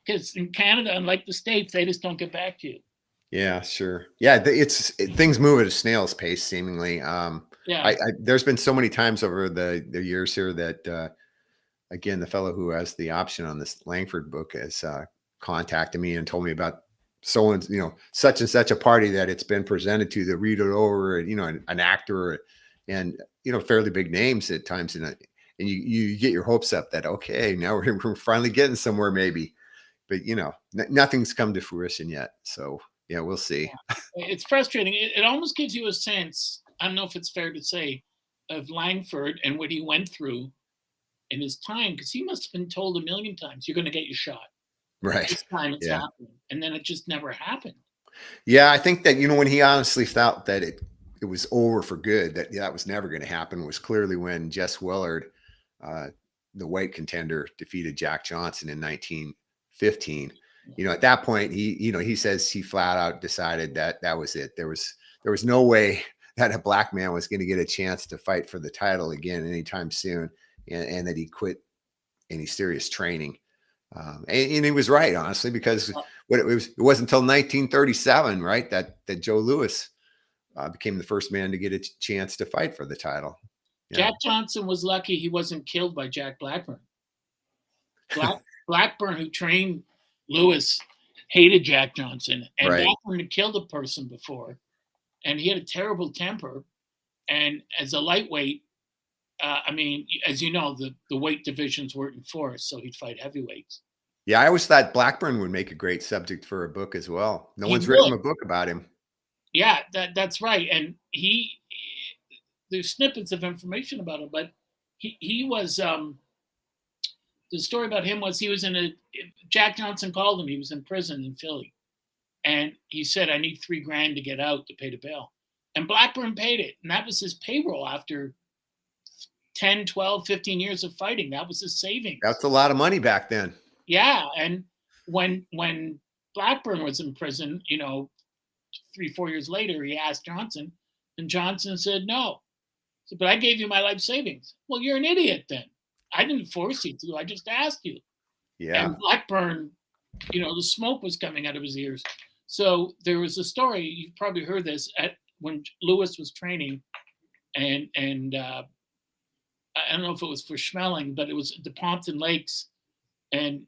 Because in Canada, unlike the States, they just don't get back to you. Yeah, sure. Yeah, things move at a snail's pace, seemingly. Yeah. There's been so many times over the years here that again, the fellow who has the option on this Langford book has contacted me and told me about so and such and such a party that it's been presented to. Read it over, an actor, and fairly big names at times, and you get your hopes up that okay, now we're finally getting somewhere, maybe, but nothing's come to fruition yet. So yeah, we'll see. It's frustrating. It almost gives you a sense, I don't know if it's fair to say, of Langford and what he went through in his time, because he must have been told a million times, you're going to get your shot. Right. This time it's Yeah. happening. And then it just never happened. Yeah, I think that when he honestly felt that it was over for good, that was never going to happen, was clearly when Jess Willard, the white contender, defeated Jack Johnson in 1915. At that point, he says he flat out decided that was it. There was no way that a black man was going to get a chance to fight for the title again anytime soon, and that he quit any serious training. And he was right, honestly, because it wasn't until 1937, right, that Joe Louis became the first man to get a chance to fight for the title. Yeah. Jack Johnson was lucky he wasn't killed by Jack Blackburn. Blackburn, who trained Louis, hated Jack Johnson, and right. Blackburn had killed a person before, and he had a terrible temper. And as a lightweight, I mean, as you know, the weight divisions weren't enforced, so he'd fight heavyweights. Yeah, I always thought Blackburn would make a great subject for a book as well. No one's written a book about him. Yeah, that's right. And there's snippets of information about him, but he was the story about him was he was Jack Johnson called him. He was in prison in Philly, and he said, I need $3,000 to get out to pay the bail. And Blackburn paid it, and that was his payroll after 10, 12, 15 years of fighting. That was his savings. That's a lot of money back then. Yeah, and when Blackburn was in prison, 3-4 years later, he asked Johnson, and Johnson said no. He said, but I gave you my life savings. Well, you're an idiot then. I didn't force you to. I just asked you. Yeah. And Blackburn, the smoke was coming out of his ears. So there was a story, you've probably heard this, when Louis was training, and I don't know if it was for Schmeling, but it was the Pompton Lakes, and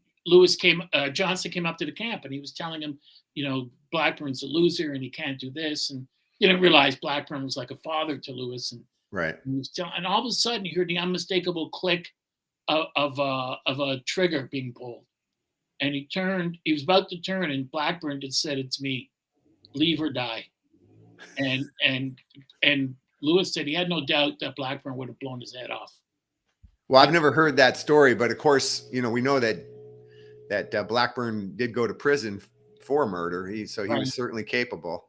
Johnson came up to the camp, and he was telling him, Blackburn's a loser, and he can't do this, and you didn't realize Blackburn was like a father to Louis, and right. And all of a sudden, you heard the unmistakable click of a trigger being pulled, and he turned. He was about to turn, and Blackburn just said, "It's me, leave or die," and Louis said he had no doubt that Blackburn would have blown his head off. Well, I've never heard that story, but of course, we know that Blackburn did go to prison for murder. He was certainly capable.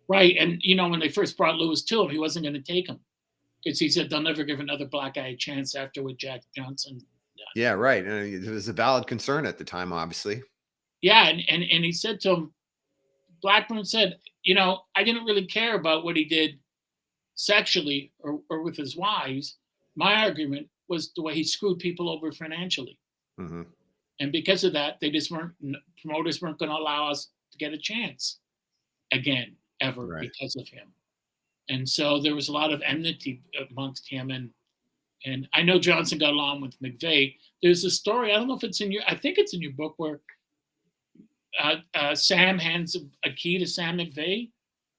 Right. And, when they first brought Louis to him, he wasn't going to take him because he said they'll never give another black guy a chance after what Jack Johnson done. Yeah, right. And it was a valid concern at the time, obviously. Yeah. And he said to him, Blackburn said, I didn't really care about what he did sexually or with his wives. My argument was the way he screwed people over financially. Mm-hmm. And because of that, promoters weren't going to allow us to get a chance again, ever, right, because of him. And so there was a lot of enmity amongst him. And I know Johnson got along with McVeigh. There's a story, I don't know if it's I think it's in your book, where Sam hands a key to Sam McVeigh,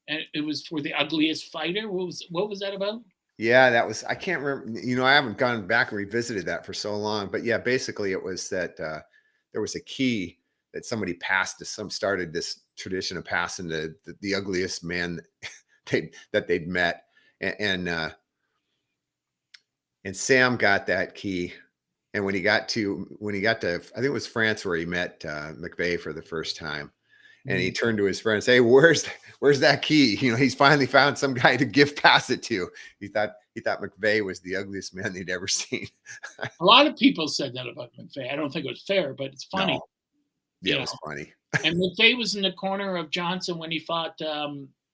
and it was for the ugliest fighter. What was that about? Yeah, I can't remember, I haven't gone back and revisited that for so long, but yeah, basically it was that there was a key that somebody passed started this tradition of passing the ugliest man that they'd met. And Sam got that key. And when he got to, I think it was France where he met McVeigh for the first time. And he turned to his friend and said, hey, where's that key? He's finally found some guy to gift pass it to. He thought he thought McVeigh was the ugliest man they'd ever seen. A lot of people said that about McVeigh. I don't think it was fair, but it's funny, No, yeah, you it know. was funny. And McVeigh was in the corner of Johnson when he fought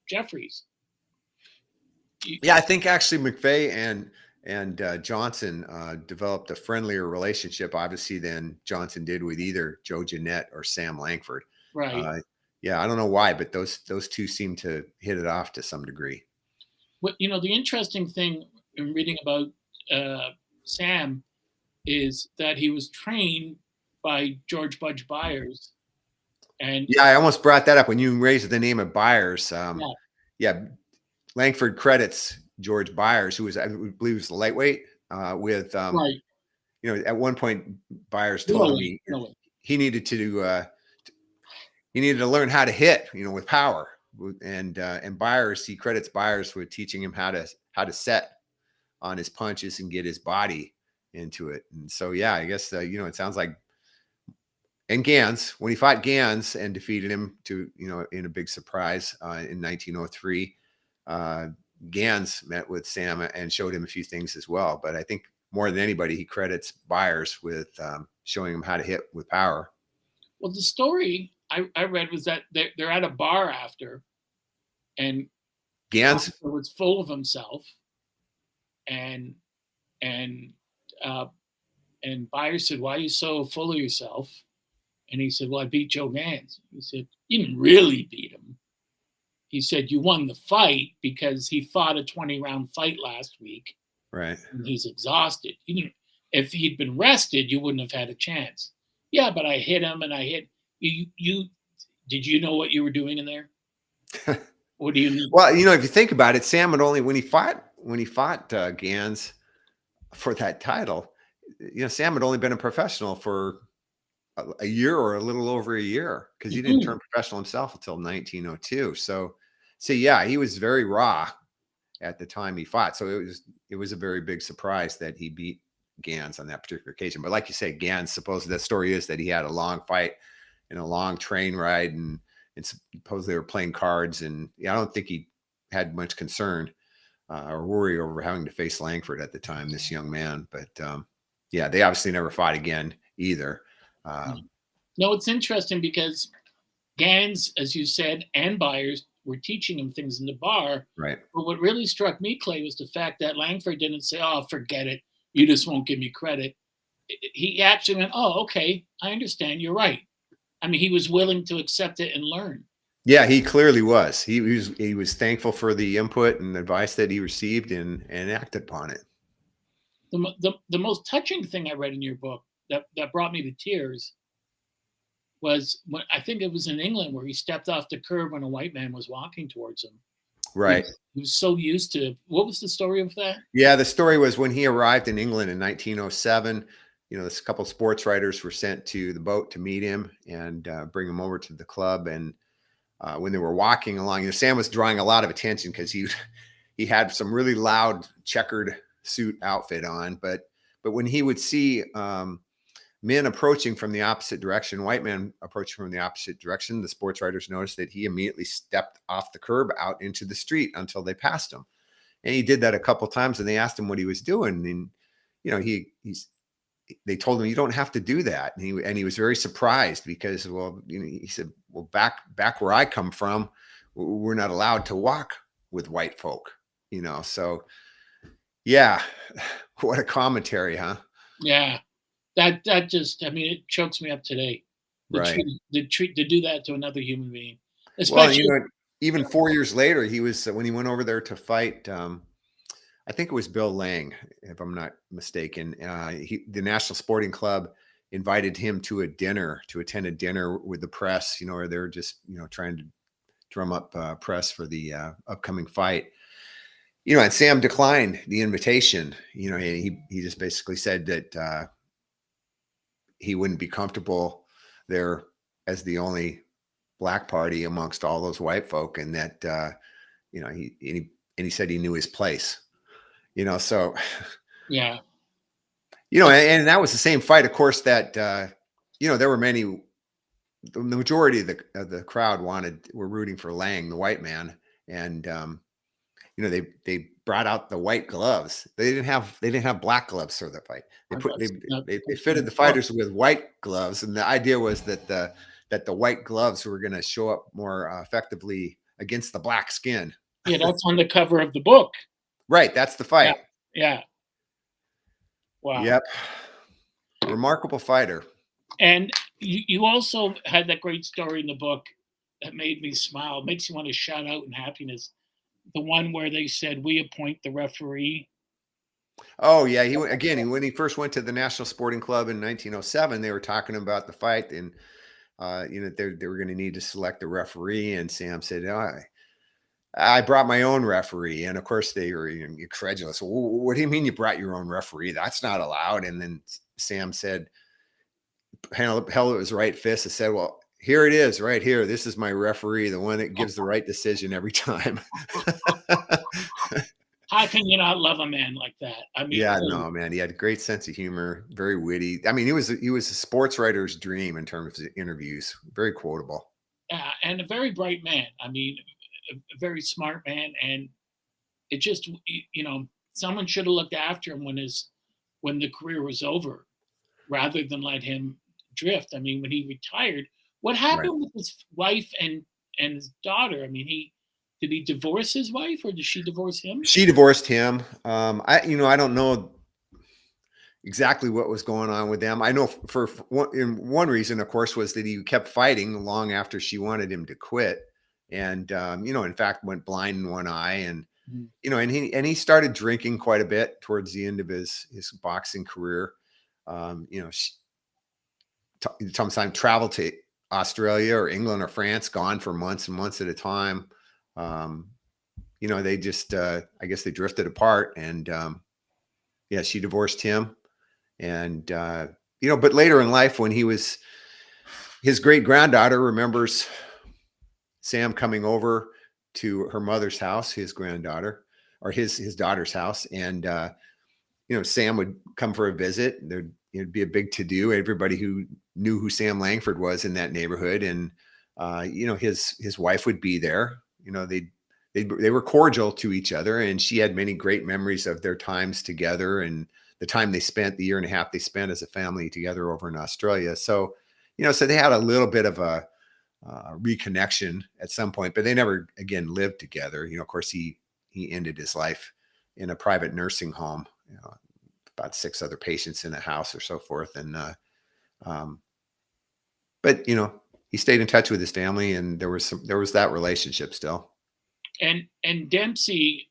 Jeffries. Yeah, I think actually McVeigh and Johnson developed a friendlier relationship, obviously, than Johnson did with either Joe Jeanette or Sam Langford. Right. Uh, yeah, I don't know why, but those two seem to hit it off to some degree. What the interesting thing in reading about Sam is that he was trained by George Budge Byers, and Yeah, I almost brought that up when you raised the name of Byers. yeah, Yeah, Langford credits George Byers, who was, I believe, was the lightweight, with right, at one point Byers told him middleweight, middleweight. he needed to he needed to learn how to hit, with power. And Byers, he credits Byers with teaching him how to set on his punches and get his body into it. And so, yeah, I guess it sounds like. And Gans, when he fought Gans and defeated him in a big surprise in 1903, Gans met with Sam and showed him a few things as well. But I think more than anybody, he credits Byers with showing him how to hit with power. Well, the story I read was that they're at a bar after, and Gans was full of himself, and and uh, and Byers said, "Why are you so full of yourself?" And he said, "Well, I beat Joe Gans." He said, "You didn't really beat him." He said, "You won the fight because he fought a 20-round fight last week, right? and he's exhausted. If he'd been rested, you wouldn't have had a chance." Yeah, but I hit him, and I hit you. Did you know what you were doing in there? What do you need? Well, if you think about it, Sam had only when he fought Gans for that title, Sam had only been a professional for a year or a little over a year, because he didn't turn professional himself until 1902. So yeah, he was very raw at the time he fought. So it was a very big surprise that he beat Gans on that particular occasion. But like you say, Gans, supposedly that story is that he had a long fight and a long train ride, and suppose they were playing cards. And I don't think he had much concern or worry over having to face Langford at the time, this young man. But yeah, they obviously never fought again either. No, it's interesting because Gans, as you said, and Byers were teaching him things in the bar. Right. But what really struck me, Clay, was the fact that Langford didn't say, "Oh, forget it. You just won't give me credit." He actually went, "Oh, okay. I understand. You're right." I mean, he was willing to accept it and learn. Yeah, he clearly was. He was thankful for the input and advice that he received and acted upon it. The most touching thing I read in your book that brought me to tears was when, I think it was in England, where he stepped off the curb when a white man was walking towards him. Right. He was so used to. What was the story of that? Yeah, the story was when he arrived in England in 1907. This couple sports writers were sent to the boat to meet him and bring him over to the club. And when they were walking along, Sam was drawing a lot of attention because he had some really loud checkered suit outfit on. But when he would see men approaching from the opposite direction, white men approaching from the opposite direction, the sports writers noticed that he immediately stepped off the curb out into the street until they passed him. And he did that a couple of times, and they asked him what he was doing. And, they told him, "You don't have to do that." And he was very surprised because, he said, "Well, back where I come from, we're not allowed to walk with white folk." So yeah, what a commentary, huh? Yeah, that just, I mean, it chokes me up today. Right. To do that to another human being, Well, especially. even 4 years later, he was when he went over there to fight. I think it was Bill Lang, if I'm not mistaken. The National Sporting Club invited him to attend a dinner with the press, where they're just, trying to drum up press for the upcoming fight. And Sam declined the invitation. He just basically said that he wouldn't be comfortable there as the only black party amongst all those white folk, and that he said he knew his place. So Yeah. And that was the same fight, of course, that there were many. The majority of the crowd were rooting for Lang, the white man, and they brought out the white gloves. They didn't have black gloves for the fight. They put That's not they something fitted I the thought. fighters with white gloves, and the idea was that the white gloves were going to show up more effectively against the black skin. Yeah, that's on the cover of the book. Right, that's the Yeah, fight. yeah. Wow. Yep, remarkable fighter. And you also had that great story in the book that made me smile. It makes you want to shout out in happiness. The one where they said, "We appoint the referee." Oh yeah, when he first went to the National Sporting Club in 1907, they were talking about the fight, and they were going to need to select a referee, and Sam said, "Oh, I brought my own referee," and of course they were incredulous. What do you mean you brought your own referee? That's not allowed. And then Sam said, held his right fist and said, "Well, here it is, right here. This is my referee, the one that gives the right decision every time." How can you not love a man like that? I mean, Yeah, really, no, man. He had a great sense of humor, very witty. I mean, he was a sports writer's dream in terms of interviews. Very quotable. and a very bright man. I mean, a very smart man, and it just someone should have looked after him when the career was over, rather than let him drift. I mean, when he retired, what Right. happened with his wife and his daughter? I mean, he divorce his wife, or did she divorce him? She divorced him. I don't know exactly what was going on with them. I know one reason, of course, was that he kept fighting long after she wanted him to quit, and in fact, went blind in one eye, and Mhm. and he started drinking quite a bit towards the end of his boxing career. She sometimes traveled to Australia or England or France, gone for months and months at a time. Um, they just, I guess they drifted apart, and yeah, she divorced him. And, but later in life, when his great granddaughter remembers Sam coming over to her mother's house, his granddaughter, or his daughter's house, and Sam would come for a visit. It'd be a big to do. Everybody who knew who Sam Langford was in that neighborhood, and his wife would be there. They were cordial to each other, and she had many great memories of their times together and the year and a half they spent as a family together over in Australia. So, so they had a little bit of a reconnection at some point, but they never again lived together. Of course, he ended his life in a private nursing home. About 6 other patients in a house or so forth, and um, but he stayed in touch with his family, and there was that relationship still. And Dempsey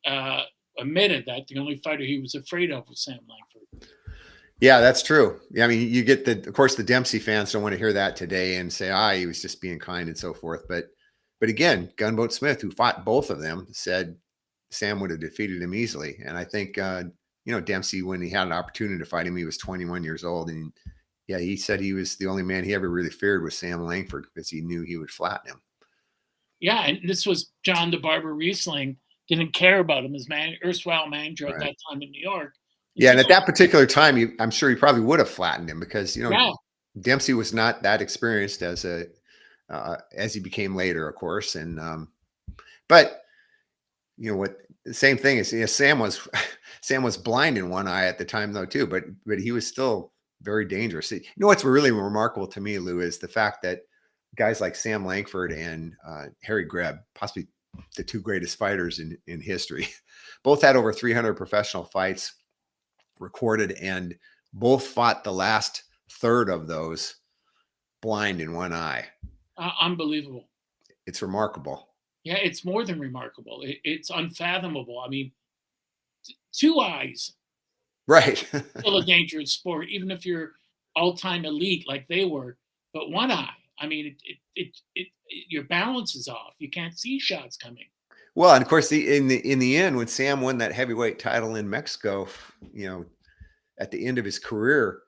admitted that the only fighter he was afraid of was Sam Langford. Yeah, that's true. Yeah, I mean, you get of course, the Dempsey fans don't want to hear that today and say, he was just being kind and so forth. But again, Gunboat Smith, who fought both of them, said Sam would have defeated him easily. And I think, Dempsey, when he had an opportunity to fight him, he was 21 years old. And yeah, he said he was the only man he ever really feared was Sam Langford because he knew he would flatten him. Yeah, and this was John the Barber Riesling. Didn't care about him as erstwhile manager at Right. that time in New York. Yeah. And Until, at that particular time, I'm sure he probably would have flattened him because, yeah, Dempsey was not that experienced as he became later, of course. And, but what the same thing is, Sam was Sam was blind in one eye at the time though too, but he was still very dangerous. What's really remarkable to me, Lou, is the fact that guys like Sam Langford and Harry Greb, possibly the 2 greatest fighters in history, both had over 300 professional fights recorded, and both fought the last third of those blind in one eye. unbelievable. It's remarkable. Yeah, it's more than remarkable. It's unfathomable. I mean, 2 eyes, Right. still a dangerous sport, even if you're all-time elite like they were. But 1 eye, I mean, your balance is off. You can't see shots coming. Well, and of course, in the end, when Sam won that heavyweight title in Mexico, you know, at the end of his career,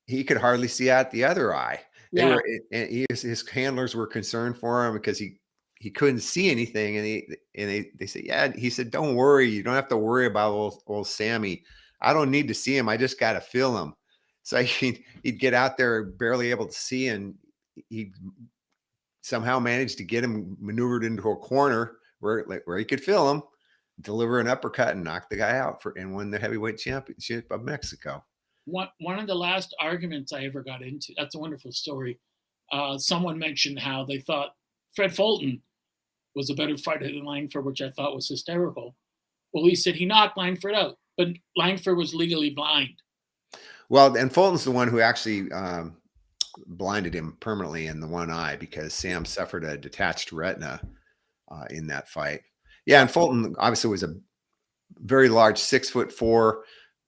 he could hardly see out the other eye. They Yeah, were, and his handlers were concerned for him because he couldn't see anything, and they said, yeah, he said, don't worry, you don't have to worry about old Sammy. I don't need to see him. I just got to feel him. So he'd get out there barely able to see, and he somehow managed to get him maneuvered into a corner where he could feel him. deliver an uppercut and knock the guy out and win the heavyweight championship of Mexico. One of the last arguments I ever got into, that's a wonderful story. Someone mentioned how they thought Fred Fulton was a better fighter than Langford, which I thought was hysterical. Well, he said he knocked Langford out, but Langford was legally blind. Well, and Fulton's the one who actually blinded him permanently in the one eye because Sam suffered a detached retina in that fight. Yeah, and Fulton obviously was a very large 6'4".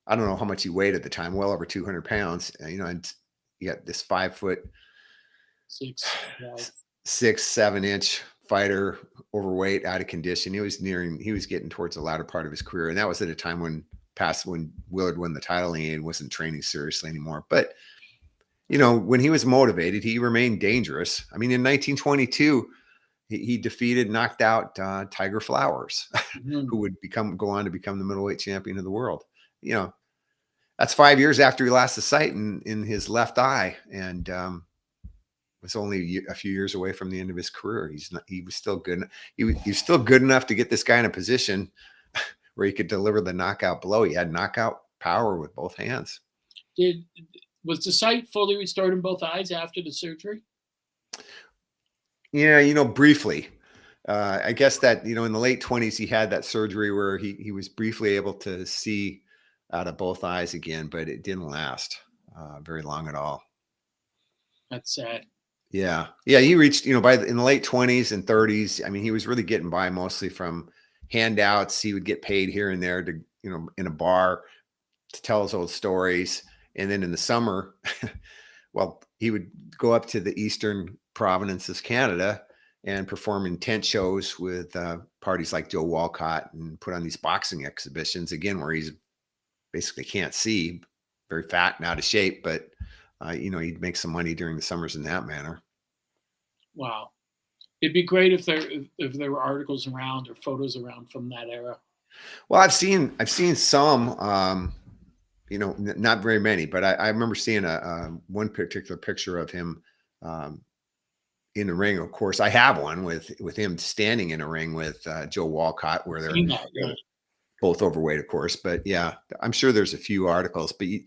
I don't know how much he weighed at the time, well over 200 pounds. And you got this 5'6", 7-inch fighter, overweight, out of condition. He was getting towards the latter part of his career. And that was at a time when Willard won the title and he wasn't training seriously anymore. But, when he was motivated, he remained dangerous. I mean, in 1922, he defeated, knocked out Tiger Flowers, who would go on to become the middleweight champion of the world. That's 5 years after he lost the sight in his left eye, and was only a few years away from the end of his career. He was still good. He was still good enough to get this guy in a position where he could deliver the knockout blow. He had knockout power with both hands. Was the sight fully restored in both eyes after the surgery? Yeah, briefly. I guess that, in the late 20s, he had that surgery where he was briefly able to see out of both eyes again, but it didn't last very long at all. That's sad. Yeah. He reached, in the late 20s and 30s. I mean, he was really getting by mostly from handouts. He would get paid here and there to, in a bar to tell his old stories. And then in the summer, well, he would go up to the eastern provinces, Canada, and perform in tent shows with parties like Joe Walcott and put on these boxing exhibitions, again, where he's basically can't see, very fat and out of shape, but he'd make some money during the summers in that manner. Wow. It'd be great if there were articles around or photos around from that era. Well, I've seen some, not very many, but I remember seeing one particular picture of him in the ring. Of course, I have one with him standing in a ring with Joe Walcott, where they're both overweight, of course. But yeah, I'm sure there's a few articles. But you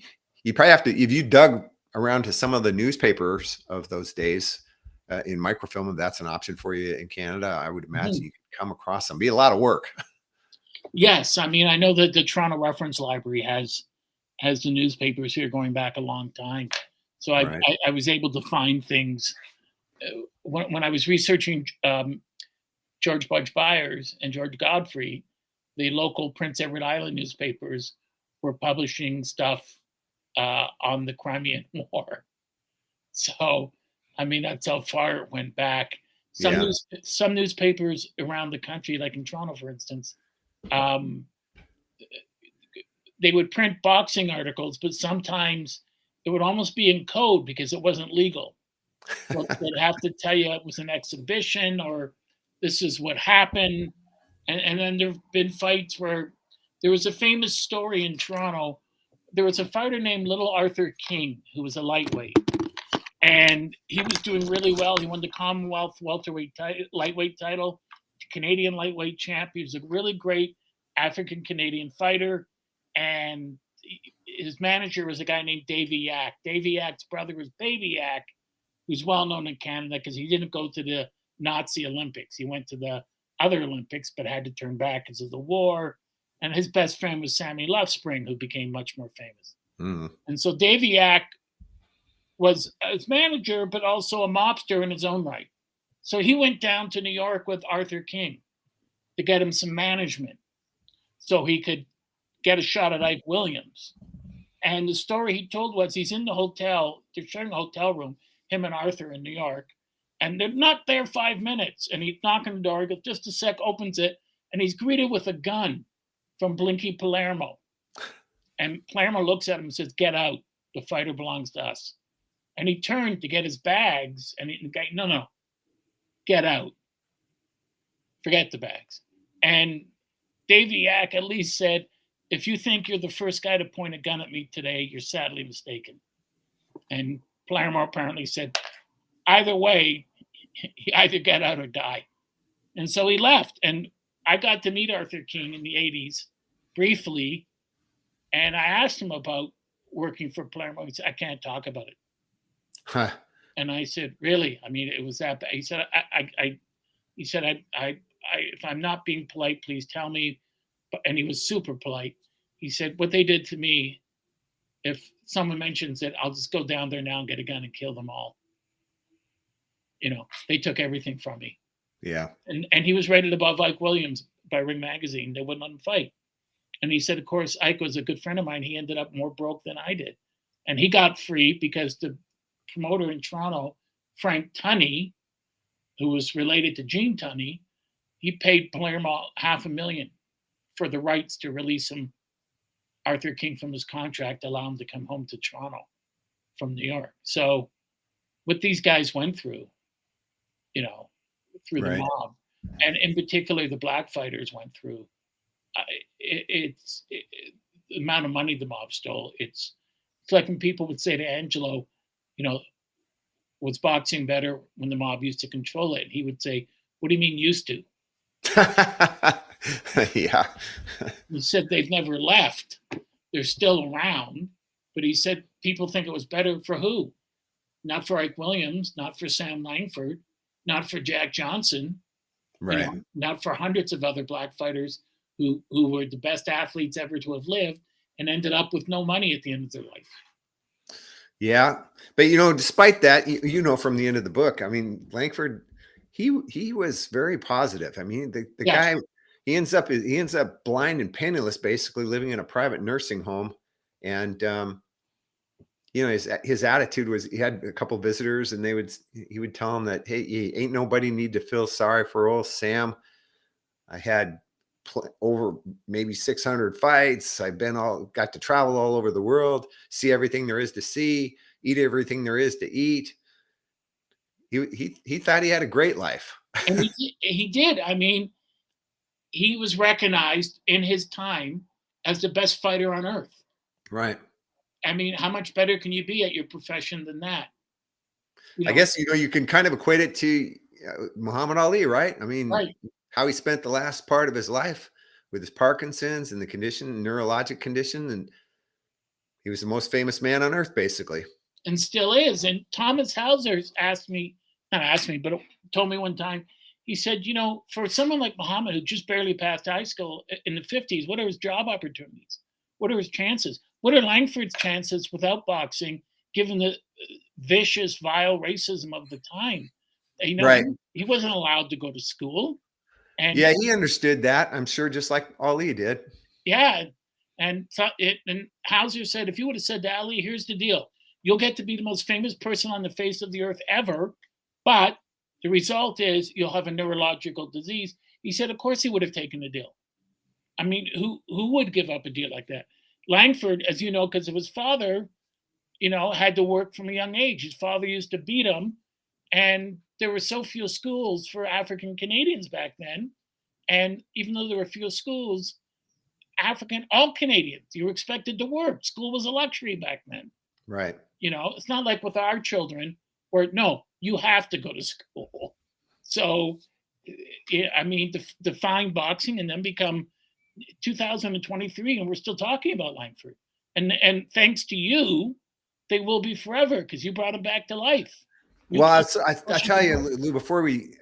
probably have to, if you dug around to some of the newspapers of those days in microfilm, if that's an option for you in Canada, I would imagine you could come across them. Be a lot of work. Yes, I mean, I know that the Toronto Reference Library has the newspapers here going back a long time. So I was able to find things when I was researching George Budge Byers and George Godfrey. The local Prince Edward Island newspapers were publishing stuff on the Crimean War. So, I mean, that's how far it went back. Some newspapers around the country, like in Toronto, for instance, they would print boxing articles, but sometimes it would almost be in code because it wasn't legal. So they'd have to tell you it was an exhibition or this is what happened. And then there have been fights where there was a famous story in Toronto. There was a fighter named Little Arthur King, who was a lightweight. And he was doing really well. He won the Commonwealth lightweight title, Canadian lightweight champ. He was a really great African-Canadian fighter. And his manager was a guy named Davy Yak. Davy Yak's brother was Baby Yak, who's well known in Canada because he didn't go to the Nazi Olympics. He went to the other Olympics, but had to turn back because of the war. And his best friend was Sammy Lovespring, who became much more famous. And so Davy Yak was his manager, but also a mobster in his own right. So he went down to New York with Arthur King to get him some management so he could get a shot at Ike Williams. And the story he told was he's in the hotel, they're sharing a hotel room, him and Arthur in New York, and they're not there 5 minutes. And he's knocking on the door, he goes, just a sec, opens it, and he's greeted with a gun from Blinky Palermo. And Palermo looks at him and says, get out, the fighter belongs to us. And he turned to get his bags, and the guy, no, get out. Forget the bags. And Davy Yak at least said, if you think you're the first guy to point a gun at me today, you're sadly mistaken. And Palermo apparently said, either way, either get out or die. And so he left. And I got to meet Arthur King in the 80s briefly, and I asked him about working for Palermo. He said, I can't talk about it. Huh. And I said, really? I mean, it was that bad. He said, he said, if I'm not being polite, please tell me. And he was super polite. He said, what they did to me, if someone mentions it, I'll just go down there now and get a gun and kill them all. You know, they took everything from me. Yeah. And he was rated above Ike Williams by Ring Magazine. They wouldn't let him fight. And he said, of course, Ike was a good friend of mine. He ended up more broke than I did. And he got free because the promoter in Toronto, Frank Tunney, who was related to Gene Tunney, he paid Palermo $500,000 for the rights to release him, Arthur King, from his contract, allow him to come home to Toronto from New York. So what these guys went through, you know, through the mob, and in particular the black fighters went through, the amount of money the mob stole. It's like when people would say to Angelo, you know, was boxing better when the mob used to control it? And he would say, what do you mean used to? Yeah. He said they've never left. They're still around. But he said people think it was better for who? Not for Ike Williams, not for Sam Langford, not for Jack Johnson, Right. You know, not for hundreds of other black fighters who were the best athletes ever to have lived and ended up with no money at the end of their life. Yeah. But, you know, despite that, you know, from the end of the book, I mean, Langford, he was very positive. I mean, the guy, he ends up blind and penniless, basically living in a private nursing home. And, you know, his attitude was, he had a couple visitors and he would tell them that, hey, ain't nobody need to feel sorry for old Sam. I had over maybe 600 fights. Got to travel all over the world, see everything there is to see, eat everything there is to eat. He thought he had a great life. And he did. I mean, he was recognized in his time as the best fighter on earth. Right. I mean, how much better can you be at your profession than that? You know? I guess, you know, you can kind of equate it to Muhammad Ali, right? I mean, how he spent the last part of his life with his Parkinson's and the neurologic condition. And he was the most famous man on earth, basically. And still is. And Thomas Hauser but told me one time, he said, you know, for someone like Muhammad, who just barely passed high school in the 50s, what are his job opportunities? What are his chances? What are Langford's chances without boxing, given the vicious, vile racism of the time? You know, he wasn't allowed to go to school. And yeah, he understood that, I'm sure, just like Ali did. Yeah. And Hauser said, if you would have said to Ali, here's the deal. You'll get to be the most famous person on the face of the earth ever, but the result is you'll have a neurological disease. He said, of course he would have taken the deal. I mean, who would give up a deal like that? Langford, as you know, because of his father, you know, had to work from a young age. His father used to beat him, and there were so few schools for African Canadians back then. And even though there were few schools, all Canadians, you were expected to work. School was a luxury back then. Right. You know, it's not like with our children where, no, you have to go to school. So, I mean, define boxing and then become 2023, and we're still talking about Langford. And thanks to you, they will be forever because you brought them back to life. Well, I tell you, Lou, before we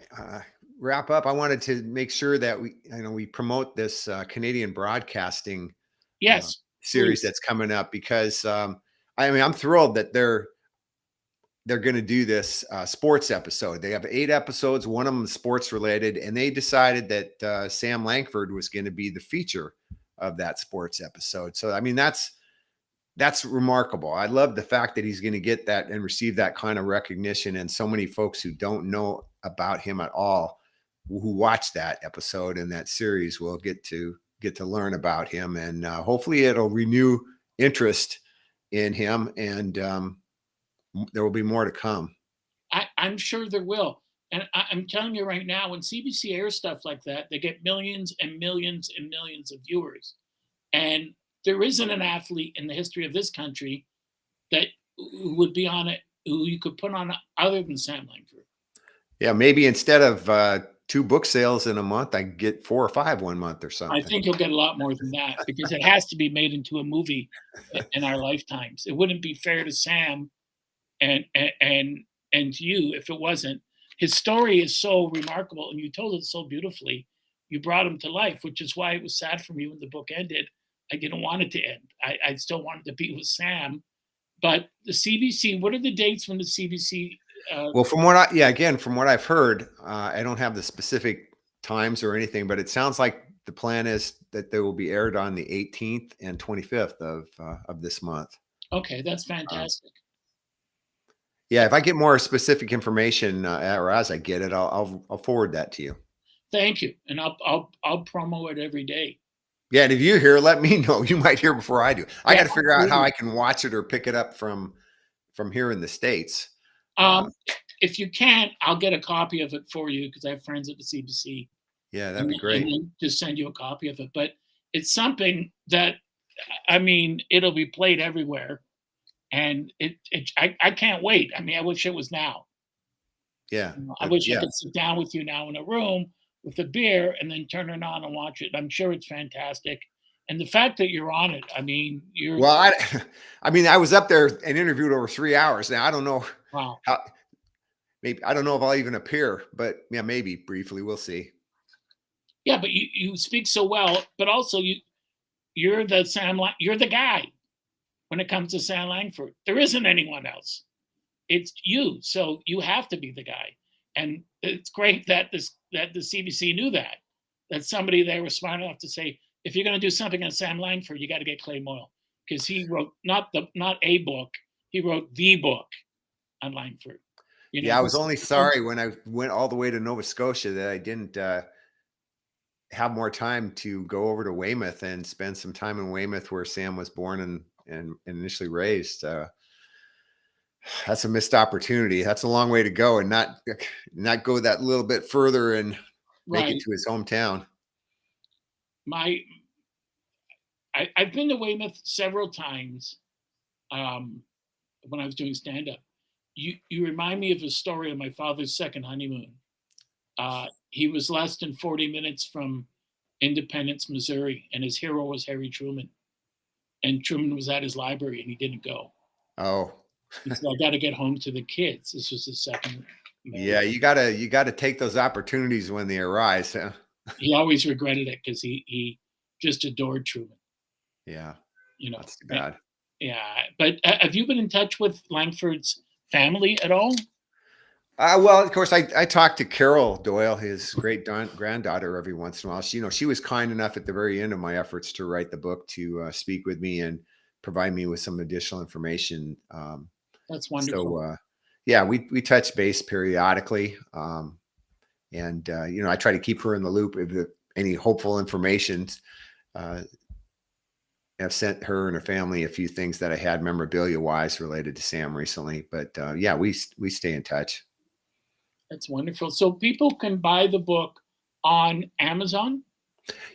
wrap up, I wanted to make sure that we promote this Canadian broadcasting series that's coming up, because I mean, I'm thrilled that they're going to do this sports episode. They have 8 episodes, one of them sports related, and they decided that Sam Langford was going to be the feature of that sports episode. So, I mean, that's remarkable. I love the fact that he's going to get that and receive that kind of recognition. And so many folks who don't know about him at all, who watch that episode and that series, will get to learn about him. And hopefully it'll renew interest in him. And there will be more to come. I'm sure there will. And I'm telling you right now, when CBC airs stuff like that, they get millions and millions and millions of viewers. And there isn't an athlete in the history of this country that would be on it, who you could put on other than Sam Langford. Yeah, maybe instead of 2 book sales in a month, I get 4 or 5 one month or I something. think you'll get a lot more than that because it has to be made into a movie in our lifetimes. It wouldn't be fair to Sam and to you if it wasn't. His story is so remarkable, and you told it so beautifully. You brought him to life, which is why it was sad for me when the book ended. I didn't want it to end. I still wanted to be with Sam. But the CBC, what are the dates when the CBC? Well, again, from what I've heard, I don't have the specific times or anything, but it sounds like the plan is that they will be aired on the 18th and 25th of this month. Okay, that's Um, fantastic. yeah, if I get more specific information, or as I get it, I'll forward that to you. Thank you, and I'll promo it every day. Yeah, and if you hear, let me know. You might hear before I do. I Yeah, got to figure out how absolutely. I can watch it or pick it up from here in the States. Uh, Um, if you can't, I'll get a copy of it for you because I have friends at the CBC, yeah, that'd and, be and great. then just send you a copy of it. But it's something that I mean, it'll be played everywhere, and I can't wait. I mean, I wish it was now. Yeah, You know, I wish I yeah. could sit down with you now in a room with a beer and then turn it on and watch it. I'm sure it's fantastic. And the fact that you're on it, I mean, you're Well, I mean, I was up there and interviewed over 3 hours. Now I don't know wow. how. Maybe I don't know if I'll even appear, but yeah, maybe briefly. We'll see. Yeah, but you speak so well, but also you're the you're the guy when it comes to Sam Langford. There isn't anyone else. It's you, so you have to be the guy. And it's great that the CBC knew that somebody there was smart enough to say, if you're going to do something on Sam Langford, you got to get Clay Moyle because he wrote not a book, he wrote the book on Langford. You know, Yeah, I was this only sorry when I went all the way to Nova Scotia that I didn't have more time to go over to Weymouth and spend some time in Weymouth, where Sam was born and initially raised. That's a missed opportunity. That's a long way to go, and not go that little bit further and make it right. to his hometown. My I've been to Weymouth several times when I was doing stand up. You remind me of a story of my father's second honeymoon. He was less than 40 minutes from Independence, Missouri, and his hero was Harry Truman. And Truman was at his library and he didn't go. Oh, He said, I got to get home to the kids. This was his second marriage. yeah, you gotta take those opportunities when they arise. Huh? He always regretted it because he just adored Truman, Yeah, you know. that's too bad. Yeah. But have you been in touch with Langford's family at all? Well, of course, I talked to Carol Doyle, his granddaughter, every once in a while. She was kind enough at the very end of my efforts to write the book to speak with me and provide me with some additional information. That's So wonderful. yeah, we touch base periodically, and I try to keep her in the loop of any hopeful information. Uh, I've sent her and her family a few things that I had memorabilia wise related to Sam recently, but yeah, we stay in touch. That's wonderful. So people can buy the book on Amazon.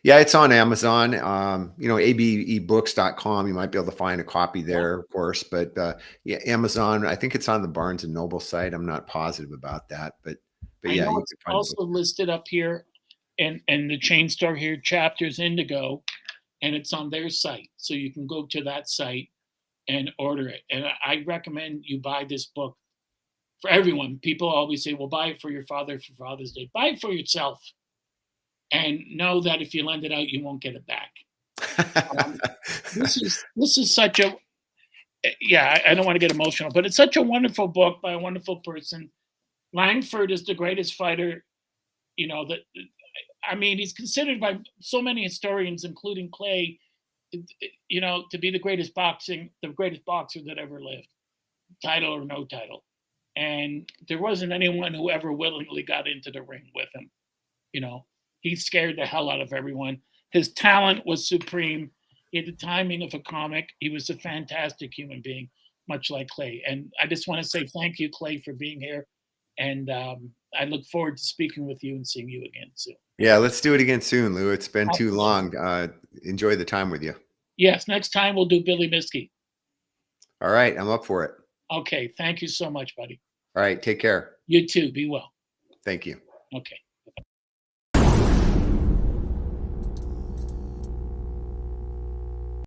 Yeah, it's on Amazon. abebooks.com. You might be able to find a copy Yeah. there, of course. But yeah, Amazon. I think it's on the Barnes and Noble site. I'm not positive about that, but I yeah, know you it's can find the book. also listed up here and the chain store here, Chapters Indigo, and it's on their site. So you can go to that site and order it. And I recommend you buy this book for everyone. People always say, well, buy it for your father for Father's Day. Buy it for yourself and know that if you lend it out, you won't get it back. Um, this is such a yeah, I don't want to get emotional, but it's such a wonderful book by a wonderful person. Langford is the greatest fighter, that I mean, he's considered by so many historians, including Clay, to be the greatest boxer that ever lived, title or no title. And there wasn't anyone who ever willingly got into the ring with him. You know, he scared the hell out of everyone. His talent was supreme. He had the timing of a comic. He was a fantastic human being, much like Clay. And I just want to say thank you, Clay, for being here. And I look forward to speaking with you and seeing you again soon. Yeah, let's do it again soon, Lou. It's been too Absolutely. long. Enjoy the time with you. Yes, next time we'll do Billy Miskey. All right, I'm up for it. Okay, thank you so much, buddy. All right, take care. You too. Be well. Thank you. Okay.